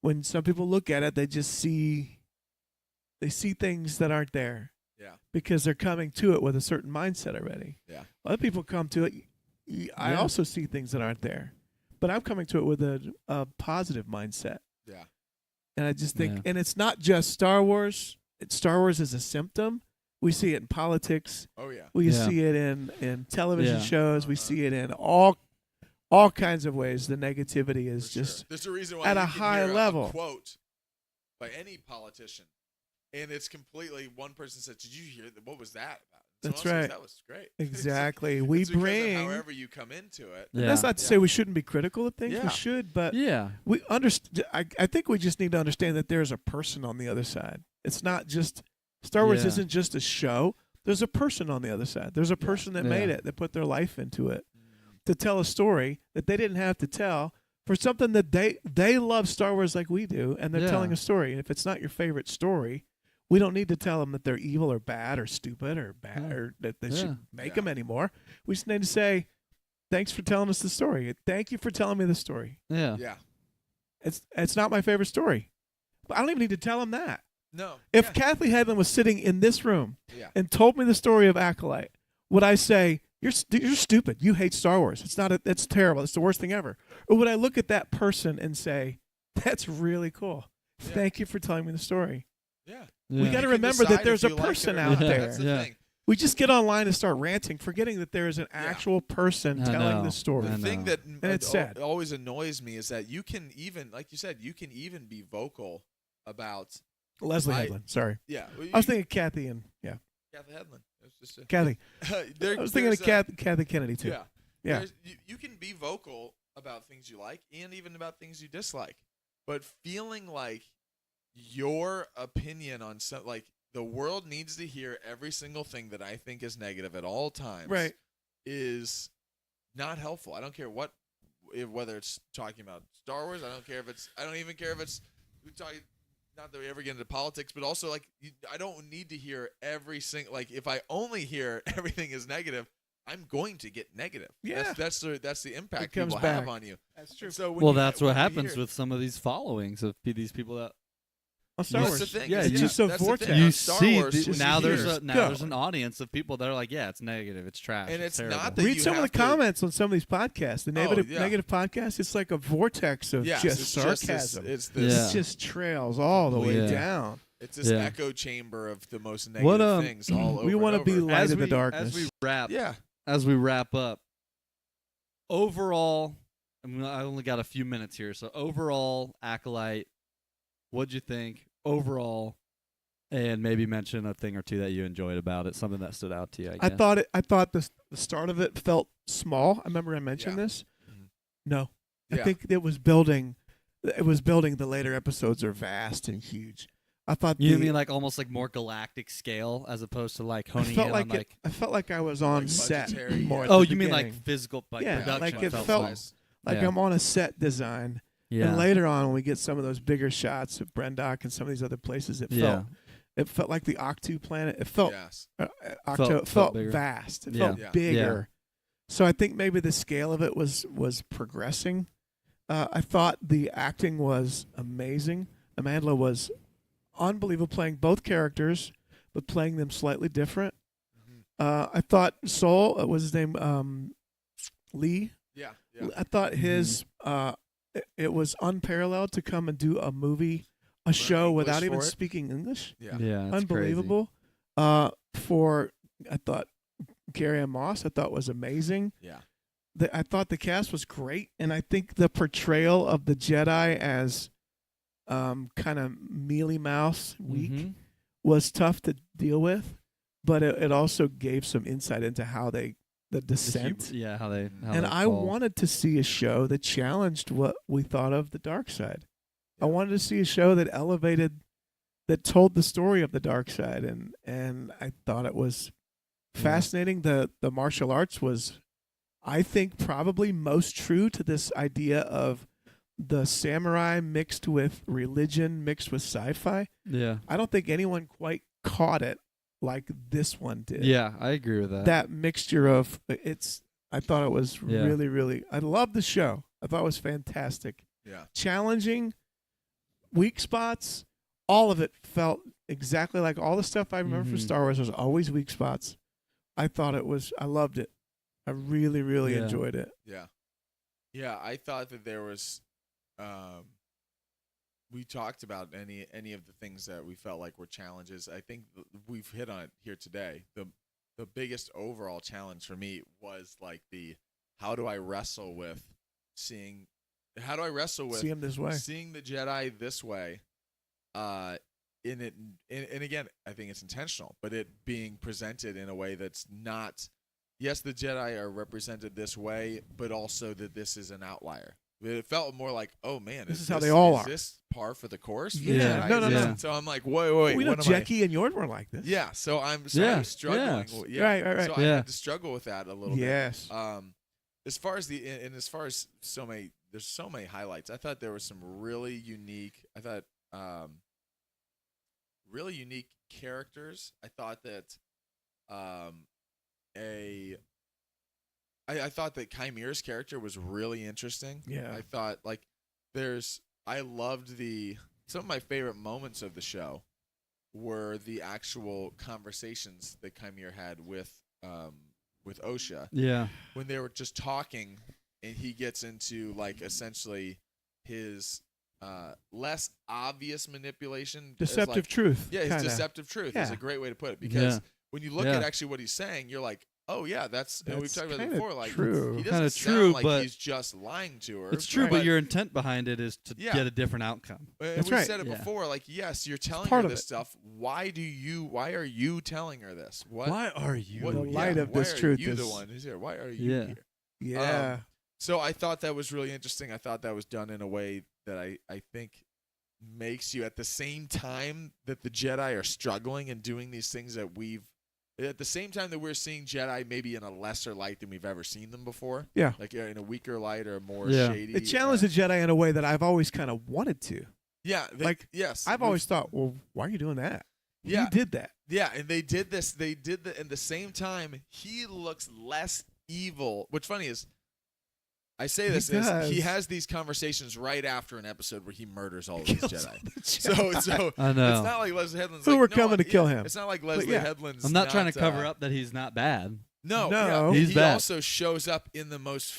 When some people look at it, they see things that aren't there, Yeah. because they're coming to it with a certain mindset already. Yeah. Other people come to it. I also see things that aren't there, but I'm coming to it with a positive mindset. Yeah. And I just think, and it's not just Star Wars. Star Wars is a symptom. We see it in politics. Oh yeah. We see it in television shows. We Uh-huh. see it in all kinds of ways. The negativity is just There's a reason why at you a can high hear level. a quote by any politician, and it's completely one person said, "Did you hear that? What was that about?" That's Someone else right. says, that was great. Exactly. It's we because of bring. however you come into it. Yeah. That's not to say we shouldn't be critical of things. Yeah. We should, but Yeah. we understand. I think we just need to understand that there's a person on the other side. It's not just Star Wars Yeah. isn't just a show. There's a person on the other side. There's a person that made Yeah. it, that put their life into it, to tell a story that they didn't have to tell for something that they love Star Wars like we do, and they're Yeah. telling a story. And if it's not your favorite story, we don't need to tell them that they're evil or bad or stupid or bad or that they should make them anymore. We just need to say, thanks for telling us the story. Thank you for telling me the story. Yeah. Yeah. It's not my favorite story. But I don't even need to tell them that. No. If Kathleen Headland was sitting in this room Yeah. and told me the story of Acolyte, would I say, you're stupid. You hate Star Wars. It's terrible. It's the worst thing ever. Or would I look at that person and say, that's really cool. Yeah. Thank you for telling me the story. Yeah. We Yeah. got to You can remember decide that there's if a you like it person or out not. there. That's the Yeah. thing. We just get online and start ranting, forgetting that there is an Yeah. actual person I telling know. the story. I The thing know. that it's sad. always annoys me is that you can even, like you said, you can even be vocal about. Leslie I- Headland, sorry. Yeah. Well, I was thinking Kathy and, Kathy Headland. It was just Kathy. there, I was thinking of there's Kathy Kennedy, too. Yeah. Yeah. You can be vocal about things you like and even about things you dislike, but feeling like your opinion on like the world needs to hear every single thing that I think is negative at all times, Right. is not helpful. I don't care whether it's talking about Star Wars. I don't even care if it's we talking. Not that we ever get into politics, but also like I don't need to hear every single like if I only hear everything is negative, I'm going to get negative. Yeah. That's the impact It comes people back. have on you. That's true. So Well, that's what happens with some of these followings of these people that On Star That's Wars. the thing. Yeah, is you- just a that's the vortex. thing. you On Star see Wars, just now there's years a go. there's an audience of people that are like, yeah, it's negative, it's trash, And it's terrible. not that Read you some of the have to- comments on some of these podcasts. The negative yeah. negative podcasts, it's like a vortex of Yes, just it's sarcasm. It's this. Yeah. It just trails all the way Yeah. down. It's this Yeah. echo chamber of the most negative What, things all over. We want to be light as in the we, darkness. as we wrap Yeah. up, overall, I only got a few minutes here, so overall, Acolyte, what'd you think overall? And maybe mention a thing or two that you enjoyed about it, something that stood out to you. I guess. I thought the start of it felt small. I remember I mentioned Yeah. this. Mhm. No, I Yeah. think it was building. It was building. The later episodes are vast and huge. I thought You the, mean like almost like more galactic scale as opposed to like I honing felt in like on like. I felt like I was on Like set budgetary, more. yeah. At Oh, the you mean like beginning. physical like Yeah, production? like it felt felt nice. like Yeah. I'm on a set design. Yeah. And later on, when we get some of those bigger shots of Brendock and some of these other places, Yeah. it felt like the Octu planet. It felt Yes. Octo Felt bigger. vast. It Yeah. felt Yeah. bigger. So I think maybe the scale of it was progressing. I thought the acting was amazing. Amandla was unbelievable playing both characters, but playing them slightly different. Mhm. I thought Soul, what was his name? Lee. Yeah. Yeah. I thought his it was unparalleled to come and do a show English without even for it. speaking English. Yeah. Yeah. That's Unbelievable. For I thought Carrie Ann Moss, I thought was amazing. Yeah. I thought the cast was great, and I think the portrayal of the Jedi as kind of mealy mouse weak Mhm. was tough to deal with, but it also gave some insight into how the descent. Yeah, how they. How And they I fall. wanted to see a show that challenged what we thought of the dark side. I wanted to see a show that elevated, that told the story of the dark side, and I thought it was fascinating. The martial arts was, I think, probably most true to this idea of the samurai mixed with religion, mixed with sci-fi. Yeah. I don't think anyone quite caught it like this one did. Yeah, I agree with that. That mixture of I thought it was Yeah. really, really. I loved the show. I thought it was fantastic, Yeah. challenging, weak spots. All of it felt exactly like all the stuff I remember from Mhm. Star Wars. There's always weak spots. I loved it. I really, really Yeah. enjoyed it. Yeah, I thought that there was we talked about any of the things that we felt like were challenges. I think we've hit on it here today. The biggest overall challenge for me was like how do I wrestle with seeing See him this way. seeing the Jedi this way, in it, and again, I think it's intentional, but it being presented in a way that's not. Yes, the Jedi are represented this way, but also that this is an outlier. It felt more like, oh man, This is how they all is are. this par for the course? For Yeah. the Jedi? No, no, Is no. this- So I'm like, wait, We know what am I? Jackie and yours weren't like this. Yeah, so I'm Yeah, struggling. yeah. Yeah, Right. So I Yeah. had to struggle with that a little Yes. bit. As far as there's so many highlights. I thought there were some really unique. Really unique characters. I thought that, I thought that Chimere's character was really interesting. Yeah. I thought I loved some of my favorite moments of the show were the actual conversations that Chimere had with Osha Yeah. when they were just talking, and he gets into like essentially his less obvious manipulation, as, Deceptive like, truth. yeah, his kinda. deceptive truth is Yeah. a great way to put it, because Yeah. when you look Yeah. at actually what he's saying, you're like, oh yeah, and we've That's talked about it kinda before. Like true. he Kinda doesn't true, sound like but he's just lying to her. It's true, Right. but your intent behind it is to Yeah. get a different outcome. And That's we right. said it Yeah. before. Like, yes, you're telling part her of this it. stuff. Why are you telling her this? What? Why are you? What, The light of why this are truth you the is- one who's here? Why are you Yeah. here? Yeah. So I thought that was really interesting. I thought that was done in a way that I think makes you, at the same time that the Jedi are struggling and doing these things that at the same time that we're seeing Jedi maybe in a lesser light than we've ever seen them before. Yeah. Like in a weaker light or a more Yeah. shady. It challenged the Jedi in a way that I've always kind of wanted to. Yeah. Yes. I've always thought, well, why are you doing that? Yeah. You did that. Yeah, and they did this. They did that in the same time. He looks less evil. What's funny is, I say this is he does. has these conversations right after an episode where he murders all of Kills these all Jedi. the So I know. it's not like Leslie Headland's Who like, were no, coming to kill him. It's not like Leslie yeah. Headland's. I'm not trying to cover uh, up that he's not bad. No, No. yeah. He's he bad. also shows up in the most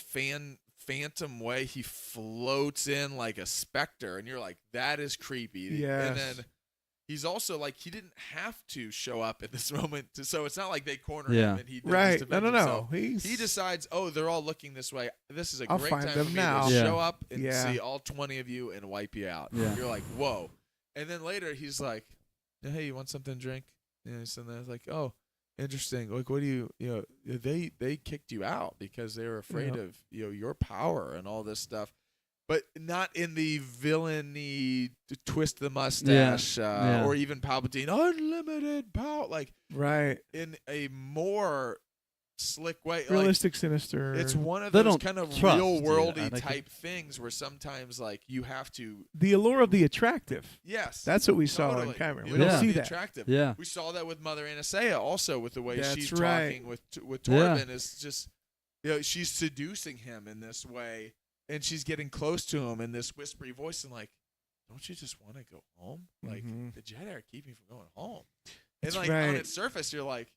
phantom way. He floats in like a specter, and you're like, that is creepy. Yes. And then he's also like, he didn't have to show up at this moment, so it's not like they corner Yeah. him and he Right. just No, defends himself. no. He decides, oh, they're all looking this way. This is a I'll great find time them for me now. to Yeah. show up and Yeah. see all 20 of you and wipe you out. Yeah. You're like, whoa. And then later he's like, hey, you want something to drink? And so then it's like, oh, interesting. Like, what do they kicked you out because they were afraid Yeah. of your power and all this stuff. But not in the villainy twist the mustache Yeah. or even Palpatine unlimited power, like Right. in a more slick way. Realistic, sinister. Like, it's one of They those don't kind of trust real you. worldy Like, type things where sometimes like you have to. the allure of the attractive. Yes, That's what we saw totally. in Chimera. You We know, don't Yeah. see the that. Attractive. Yeah. We saw that with Mother Anastasia also with the way That's she's right. talking with Yeah. Torben is just, she's seducing him in this way, and she's getting close to him in this whispery voice, and like, don't you just want to go home? Like Mhm. the Jedi are keeping me from going home. That's and like on right. its surface, you're like,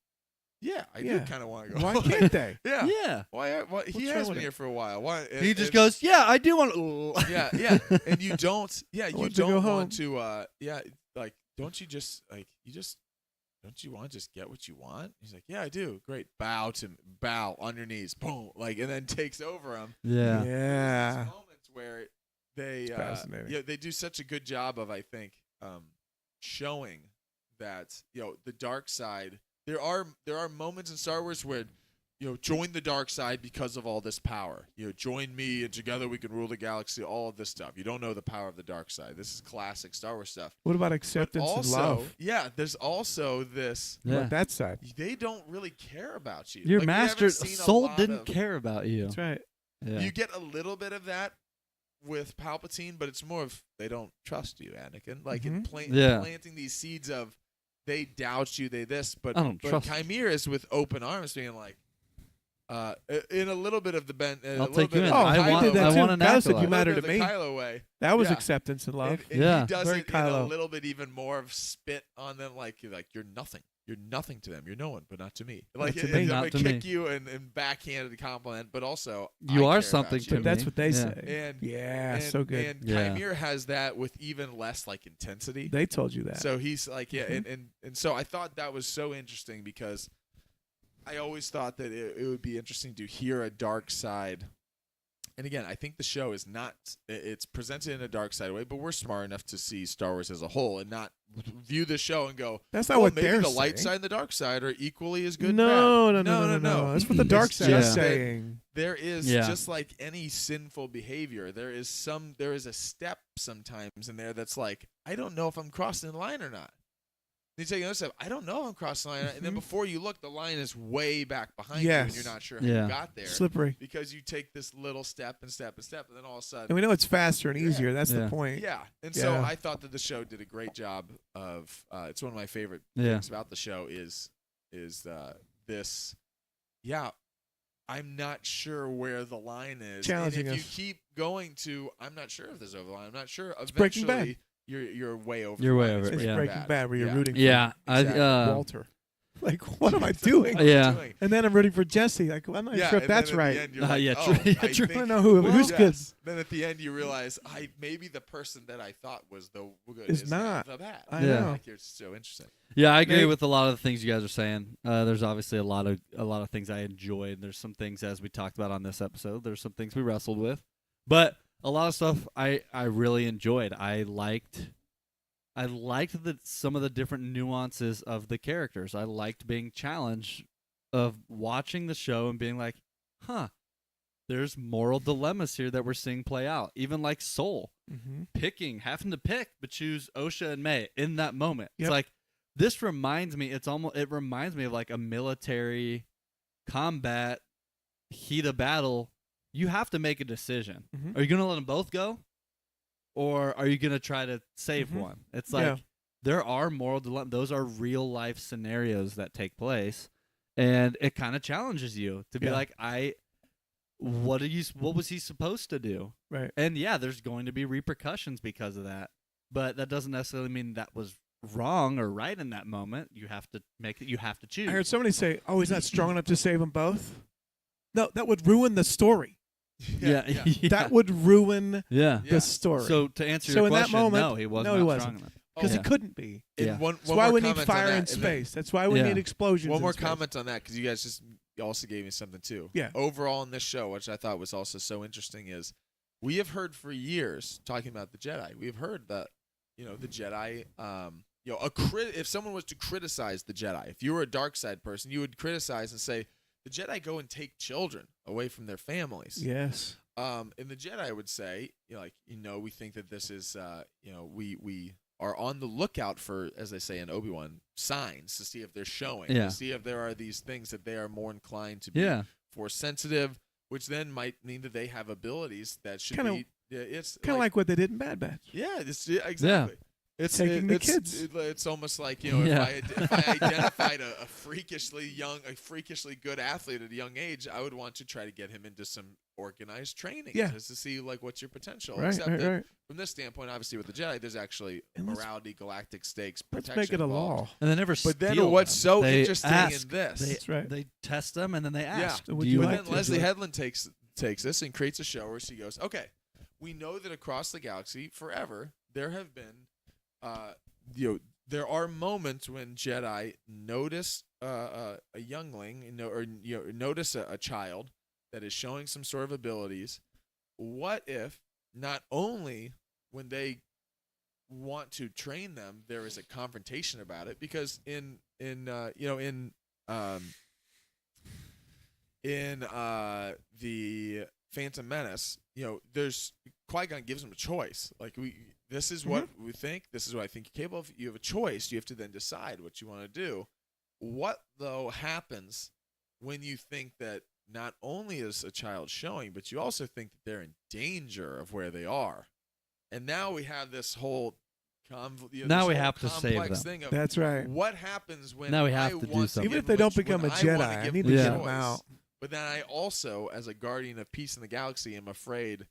yeah, I Yeah. do kind of want to go. Why home. can't they? Yeah. Yeah. Why? He What's has wrong been with here for a while. Why? He just goes, yeah, I do want to. Yeah. And you don't. Yeah, you want to go don't home. want to. Like, don't you just like don't you want to just get what you want? He's like, yeah, I do. Great. Bow on your knees. Boom. Like, and then takes over him. Yeah. Yeah. These moments where they It's fascinating. they do such a good job of, I think, showing that the dark side. There are moments in Star Wars where join the dark side because of all this power. Join me and together we can rule the galaxy. All of this stuff. You don't know the power of the dark side. This is classic Star Wars stuff. What about But acceptance also, and love? yeah, there's also this. What Yeah. about that side? They don't really care about you. Your Like, we haven't master seen a soul lot didn't of- care about you. That's right. Yeah. You get a little bit of that with Palpatine, but it's more of they don't trust you, Anakin. Like in Yeah. planting these seeds of they doubt you, they this, but I don't trust you. Chimera is with open arms, being like, in a little bit of the Ben. I'll take you in. I did that too. want an That said Acolyte. you matter to the me. Kylo way. That was Yeah. acceptance and love. And Yeah. he does Very it in Kylo. a little bit even more of spit on them, like you're nothing. You're nothing to them. You're no one, but not to me. Like Not to me. I'm Not gonna to kick me. you and backhanded compliment, but also You I are care something about to you. me. That's what they Yeah. say. And Yeah, and, so good. And Yeah. Kymir has that with even less like intensity. They told you that. So he's like, and so I thought that was so interesting because I always thought that it would be interesting to hear a dark side. And again, I think the show is not, it's presented in a dark side way, but we're smart enough to see Star Wars as a whole and not view the show and go, That's not well, what maybe they're the light saying. side and the dark side are equally as good. No, and bad. no. That's what the dark It's side is just that saying. There is Yeah. just like any sinful behavior. There is a step sometimes in there that's like, I don't know if I'm crossing the line or not. You take another step. I don't know if I'm crossing the line, and then before you look, the line is way back behind you, and Yes. you're not sure how Yeah. you got there. Slippery. Because you take this little step and step and step, and then all of a sudden, And we know it's faster and easier. That's Yeah. the point. yeah. And so Yeah. I thought that the show did a great job of. It's one of my favorite Yeah. things about the show is this. Yeah, I'm not sure where the line is. Challenging and if us. you keep going to, I'm not sure if there's over the line. I'm not sure. Breaking Bad. Eventually, you're way over. You're the way line. over it, It's yeah. Breaking Bad where you're Yeah. rooting Yeah, for Exactly. Walter. Like, what am I doing? What are you Yeah. doing? And then I'm rooting for Jesse. Like, I'm not sure if and that's then at right. the end, you're Uh, like, yeah, oh, true. Yeah, I true. I think- don't know who's good. Then at the end, you realize maybe the person that I thought was the good Is now not. the bad. I Yeah. know. Like, it's so interesting. Yeah, I agree Nate? with a lot of the things you guys are saying. There's obviously a lot of things I enjoyed. There's some things, as we talked about on this episode, there's some things we wrestled with, but a lot of stuff I really enjoyed. I liked some of the different nuances of the characters. I liked being challenged of watching the show and being like, huh, there's moral dilemmas here that we're seeing play out. Even like Soul having to pick but choose Osha and May in that moment. Yep. It's like, this reminds me, it reminds me of like a military combat heat of battle. You have to make a decision. Mhm. Are you going to let them both go? Or are you going to try to save Mhm. one? It's like, Yeah. there are moral dilemmas. Those are real life scenarios that take place. And it kind of challenges you to be Yeah. like, what was he supposed to do? Right. And yeah, there's going to be repercussions because of that. But that doesn't necessarily mean that was wrong or right in that moment. You have to choose. I heard somebody say, "Oh, he's not strong enough to save them both." No, that would ruin the story. Yeah. Yeah. That would ruin Yeah. Yeah. the story. So to answer So your in that question, moment- no, he was no, not he strong wasn't. enough. because Yeah. it couldn't be. And Yeah. one That's why more we need comment on fire that, in and then space. That's why we Yeah. need explosions. One in more space. comment on that because you guys just also gave me something too. Yeah. Overall in this show, which I thought was also so interesting, is we have heard for years talking about the Jedi. We have heard that the Jedi. If someone was to criticize the Jedi, if you were a dark side person, you would criticize and say the Jedi go and take children away from their families. Yes. And the Jedi would say, we think that this is, we are on the lookout for, as they say in Obi-Wan, signs to see if they're showing, Yeah. to see if there are these things that they are more inclined to be Yeah. force sensitive, which then might mean that they have abilities that should Kinda- be. It's Kind of like what they did in Bad Batch. exactly. It's Taking the it's, kids. It's almost like Yeah. if I identified a freakishly good athlete at a young age, I would want to try to get him into some organized training, Yeah. just to see what's your potential. Right, Except right, that right. from this standpoint, obviously with the Jedi, there's actually And let's- morality, galactic stakes, Let's protection make it a involved. law. And they never But then steal what's them. so They interesting ask, in this? That's right. They test them and then they ask. So would do you you like But to- then Leslie do it? Headland takes this and creates a show where she goes, okay, we know that across the galaxy forever there have been, there are moments when Jedi notice a youngling, or notice a child that is showing some sort of abilities. What if not only when they want to train them, there is a confrontation about it? Because in the Phantom Menace, there's Qui-Gon gives him a choice. Like this is what we think. This is what I think you're capable of. You have a choice. You have to then decide what you want to do. What though happens when you think that not only is a child showing, but you also think that they're in danger of where they are, and now we have this whole Now we have to save complex them. thing of That's right. what happens when Now we I have to do want something. Even give if they them don't become a when I wanna Jedi, I give need them to Yeah. get a them choice. out. But then I also, as a guardian of peace in the galaxy, am afraid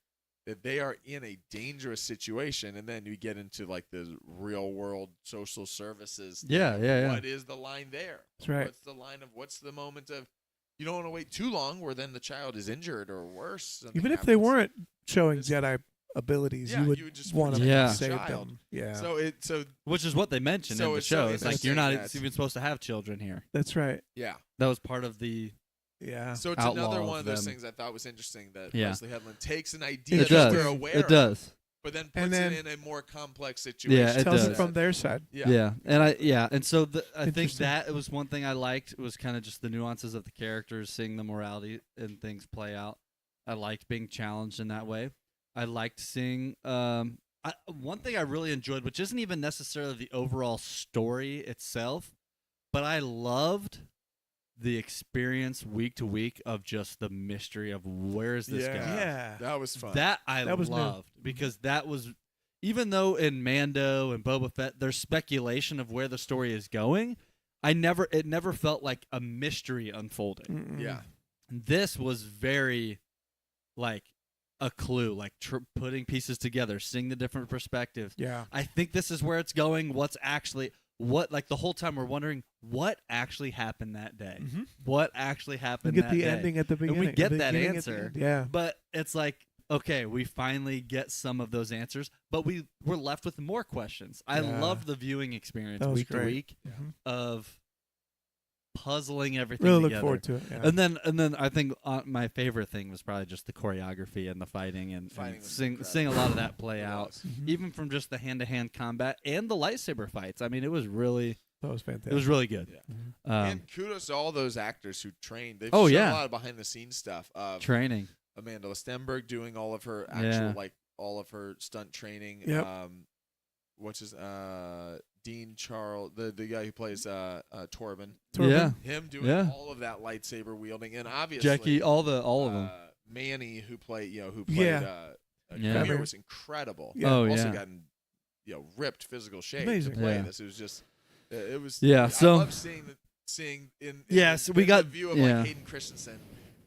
that they are in a dangerous situation. And then you get into like the real world social services. Yeah, yeah. What is the line there? That's right. What's the line of what's the moment of you don't want to wait too long where then the child is injured or worse. Even if they weren't showing Jedi abilities, Yeah, you you would just want to protect the save child. them. Yeah, So Which is what they mentioned So in the it's- show. so It's it's like you're saying not that- even supposed to have children here. that's right. yeah. That was part of the. Yeah, So it's Outlaw another of one of those them. things I thought was interesting that Yeah. Leslie Headland takes an idea It that does. we're aware It of, does. but then puts And then- it in a more complex situation. Yeah, it tells does. it from their side. Yeah. And so I think Interesting. that was one thing I liked was kind of just the nuances of the characters, seeing the morality and things play out. I liked being challenged in that way. I liked seeing one thing I really enjoyed, which isn't even necessarily the overall story itself, but I loved the experience week to week of just the mystery of where is this Yeah. guy. Yeah, That was fun. That I That was new. loved because that was, even though in Mando and Boba Fett there's speculation of where the story is going, it never felt like a mystery unfolding. Mm-mm. yeah. This was very like a clue, like putting pieces together, seeing the different perspectives. Yeah, I think this is where it's going. Like the whole time we're wondering what actually happened that day. Mhm. What actually we happened get that the day. ending at the we beginning. get the that beginning at the answer. end. Yeah, But it's like, okay, we finally get some of those answers, but we're left with more questions. I Yeah. love the viewing experience That was week to great. week Mhm. of puzzling everything really together. look forward to it. Yeah. And then I think my favorite thing was probably just the choreography and the fighting and Fighting was seeing incredible. a lot of that play It out, was. Mhm. even from just the hand-to-hand combat and the lightsaber fights. I mean, it was really That was fantastic. it was really good. Yeah. Mhm. And kudos to all those actors who trained. They've Oh, shown yeah. a lot of behind the scenes stuff of Training. Amanda Stenberg doing all of her actual Yeah. like all of her stunt training. Yep. What's his Dean Charles, the guy who plays Torben. Torben. Yeah. Him doing Yeah. all of that lightsaber wielding, and obviously Jackie, all of them. Manny who played Yeah. Yeah. Kramer was incredible. Yeah. Oh, also yeah. gotten ripped physical shape Amazing. to play Yeah. this. It was just it was Yeah, I so- love seeing in Yes, in we got- the view of yeah. like Hayden Christensen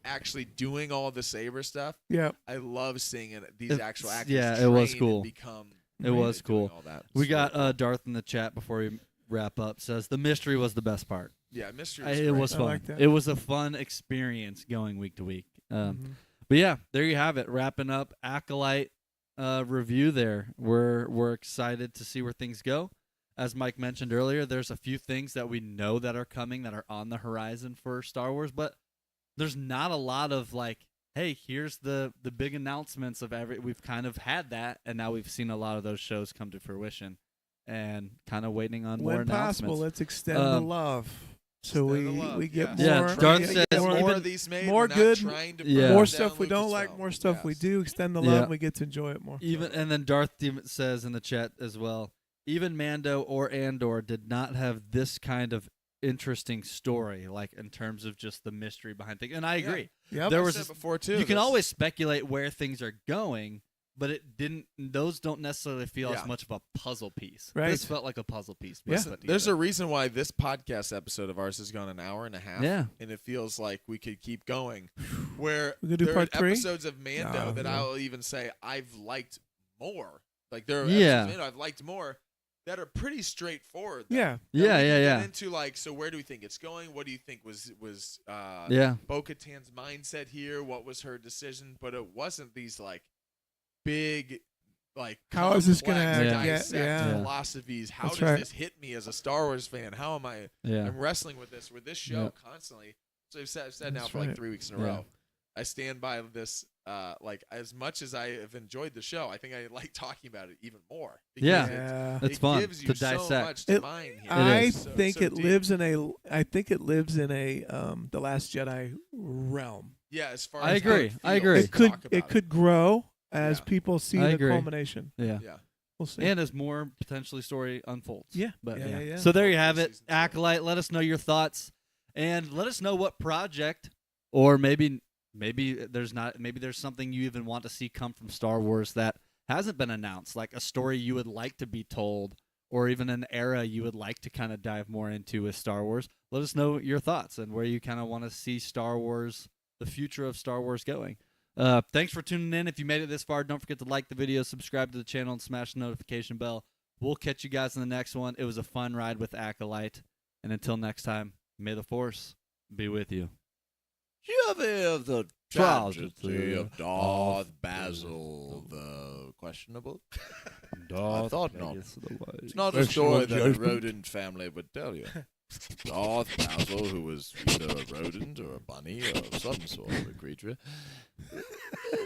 actually doing all the saber stuff. Yeah, I love seeing these It- actual actors. yeah, it was train cool. And become It was doing cool. all that. We It's got really cool. Darth in the chat before we wrap up. Says the mystery was the best part. yeah, mystery. It great. was I fun. like that. It was a fun experience going week to week. Mhm. But yeah, there you have it. Wrapping up Acolyte review. There, we're excited to see where things go. As Mike mentioned earlier, there's a few things that we know that are coming that are on the horizon for Star Wars, but there's not a lot of like, hey, here's the big announcements of we've kind of had that, and now we've seen a lot of those shows come to fruition, and kind of waiting on more when announcements. possible, let's extend the love. So Extend the love, we get yes. Yeah, more. Darth we says get more more, of these made. more We're not good- trying to Yeah. burn more down stuff we don't like, Lucasfilm. more stuff we Yes. do. Extend the Yeah. love. We get to enjoy it more. Even and then Darth says in the chat as well, even Mando or Andor did not have this kind of interesting story, like in terms of just the mystery behind things. And I Yeah. agree. Yep. There I've was said this- before too. You can this- always speculate where things are going, but it didn't. Those don't necessarily feel Yeah. as much of a puzzle piece. Right. This felt like a puzzle piece. Yeah. Listen, there's a reason why this podcast episode of ours has gone an hour and a half. Yeah. And it feels like we could keep going. Where We could do there part are 3? episodes of Mando that yeah. I'll even say I've liked more. Like there are Yeah. episodes of Mando I've liked more that are pretty straightforward. though. Yeah. That we Yeah, can yeah, get yeah. Into like, so where do we think it's going? What do you think was Yeah. Bo-Katan's mindset here? What was her decision? But it wasn't these like big, like How is this gonna complex, happen? Yeah, dissect yeah. philosophies. How That's does right. this hit me as a Star Wars fan? How am I? Yeah. I'm wrestling with this. With this show Yeah. constantly. So I've said now That's for like right. 3 weeks in a Yeah. row. I stand by this. Like as much as I have enjoyed the show, I think I like talking about it even more. because Yeah. Yeah. It's it fun gives to you so dissect. much to It- mine here. I is. So- think so it deep. lives in a. I think it lives in a the Last Jedi realm. Yeah, as far I as how agree. it I feels agree. to It could talk about it could grow as Yeah. people see I the agree. culmination. Yeah. Yeah. We'll see. And as more potentially story unfolds. Yeah. But Yeah, yeah. yeah, yeah. So there you have Hopefully it. season two. Acolyte, let us know your thoughts. And let us know what project or maybe there's something you even want to see come from Star Wars that hasn't been announced, like a story you would like to be told, or even an era you would like to kind of dive more into with Star Wars. Let us know your thoughts and where you kind of want to see Star Wars, the future of Star Wars going. Thanks for tuning in. If you made it this far, don't forget to like the video, subscribe to the channel, and smash the notification bell. We'll catch you guys in the next one. It was a fun ride with Acolyte. And until next time, may the Force be with you. You ever hear of the Tragedy tragedy of Darth Basil the Questionable? I thought not. It's not a story that a rodent family would tell you. Darth Basil, who was either a rodent or a bunny or some sort of a creature,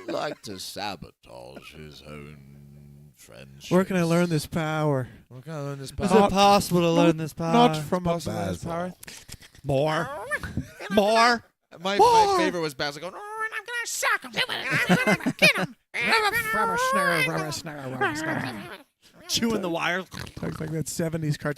liked to sabotage his own friendships. Where can I learn this power? Where can I learn this Is power? it possible to learn this power? Not from a Possible to learn this Basil. power? More. More. My favorite was Basil going, "Oh, I'm gonna suck him. I'm gonna get him." Rubber snare, rubber snare, rubber snare. Chewing the wire. Looks like that 70s cartoon.